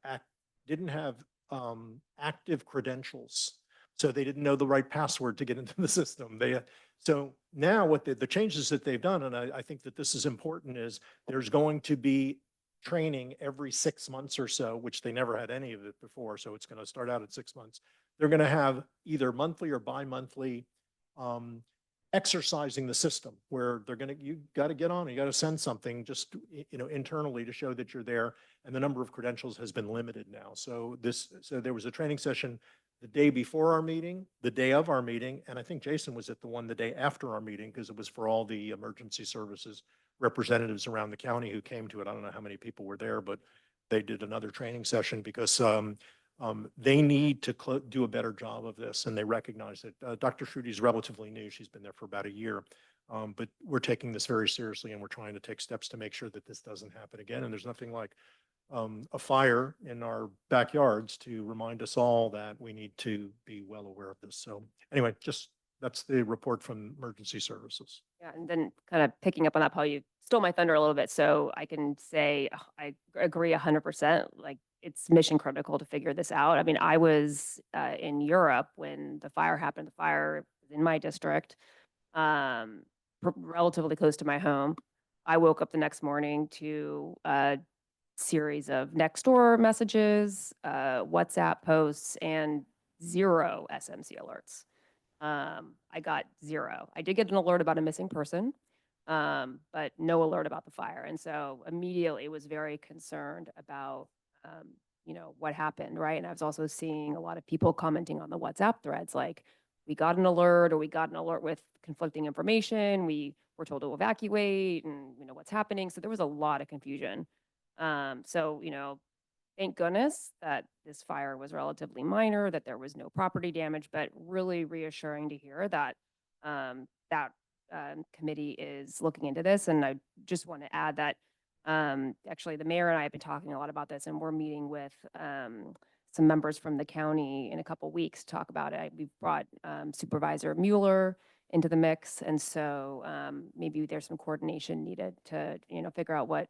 active credentials. So they didn't know the right password to get into the system. So now what the changes that they've done, and I think that this is important, is there's going to be training every 6 months or so, which they never had any of it before. So it's going to start out at 6 months. They're going to have either monthly or bi-monthly exercising the system, where you got to get on, you got to send something just, internally to show that you're there. And the number of credentials has been limited now. So there was a training session the day before our meeting, the day of our meeting, and I think Jason was at the one the day after our meeting, because it was for all the emergency services representatives around the county who came to it. I don't know how many people were there, but they did another training session because they need to do a better job of this, and they recognize it. Dr. Shruti is relatively new. She's been there for about a year, but we're taking this very seriously, and we're trying to take steps to make sure that this doesn't happen again. And there's nothing like a fire in our backyards to remind us all that we need to be well aware of this. So anyway, that's the report from emergency services. Yeah, and then kind of picking up on that, Paul, you stole my thunder a little bit. So I can say I agree 100%. Like, it's mission critical to figure this out. I mean, I was in Europe when the fire happened. The fire in my district, relatively close to my home. I woke up the next morning to a series of Nextdoor messages, WhatsApp posts, and 0 SMC alerts. I got 0. I did get an alert about a missing person, but no alert about the fire. And so immediately was very concerned about, what happened, right? And I was also seeing a lot of people commenting on the WhatsApp threads, like, we got an alert, or we got an alert with conflicting information. We were told to evacuate, and what's happening. So there was a lot of confusion. Thank goodness that this fire was relatively minor, that there was no property damage, but really reassuring to hear that committee is looking into this. And I just want to add that actually the mayor and I have been talking a lot about this, and we're meeting with some members from the county in a couple weeks to talk about it. We've brought Supervisor Mueller into the mix, and so maybe there's some coordination needed to figure out what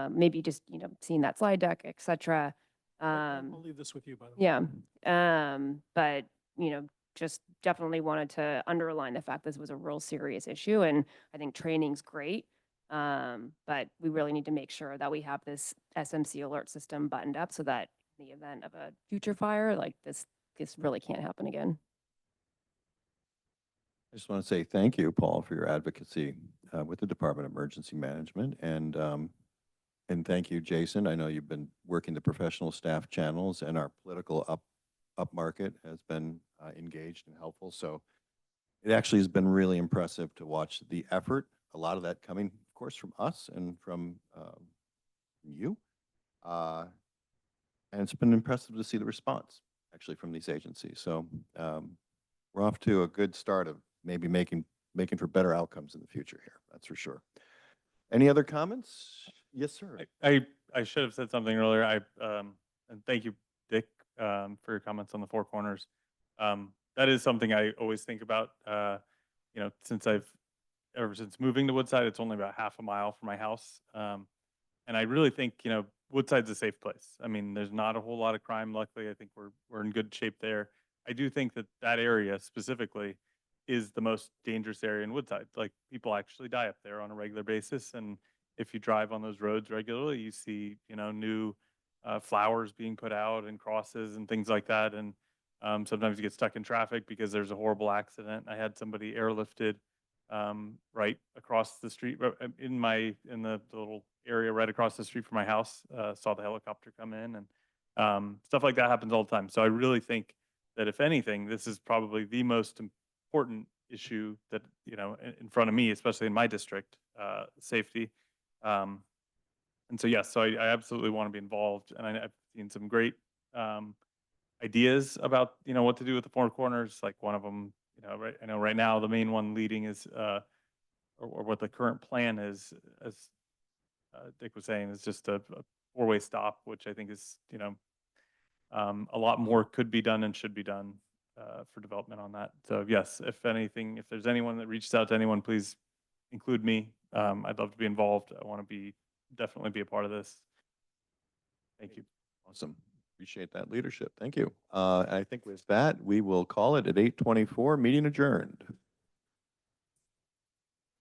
maybe just seeing that slide deck, et cetera. I'll leave this with you, by the way. Yeah. But just definitely wanted to underline the fact this was a real serious issue, and I think training's great. But we really need to make sure that we have this SMC alert system buttoned up so that in the event of a future fire like this really can't happen again. I just want to say thank you, Paul, for your advocacy with the Department of Emergency Management, and thank you, Jason. I know you've been working the professional staff channels, and our political upmarket has been engaged and helpful. So it actually has been really impressive to watch the effort. A lot of that coming, of course, from us and from you. And it's been impressive to see the response actually from these agencies. So we're off to a good start of maybe making for better outcomes in the future here. That's for sure. Any other comments? Yes, sir. I should have said something earlier. And thank you, Dick, for your comments on the Four Corners. That is something I always think about. Ever since moving to Woodside, it's only about half a mile from my house. And I really think, Woodside's a safe place. I mean, there's not a whole lot of crime. Luckily, I think we're in good shape there. I do think that area specifically is the most dangerous area in Woodside. Like, people actually die up there on a regular basis. And if you drive on those roads regularly, you see, new flowers being put out and crosses and things like that. And sometimes you get stuck in traffic because there's a horrible accident. I had somebody airlifted right across the street in the little area right across the street from my house. Saw the helicopter come in, and stuff like that happens all the time. So I really think that if anything, this is probably the most important issue that in front of me, especially in my district, safety. And so yes, so I absolutely want to be involved, and I've seen some great ideas about what to do with the Four Corners. Like, one of them, I know right now the main one leading is or what the current plan is, as Dick was saying, is just a four-way stop, which I think is a lot more could be done and should be done for development on that. So yes, if anything, if there's anyone that reaches out to anyone, please include me. I'd love to be involved. I want to definitely be a part of this. Thank you. Awesome. Appreciate that leadership. Thank you. I think with that, we will call it at 8:24, meeting adjourned.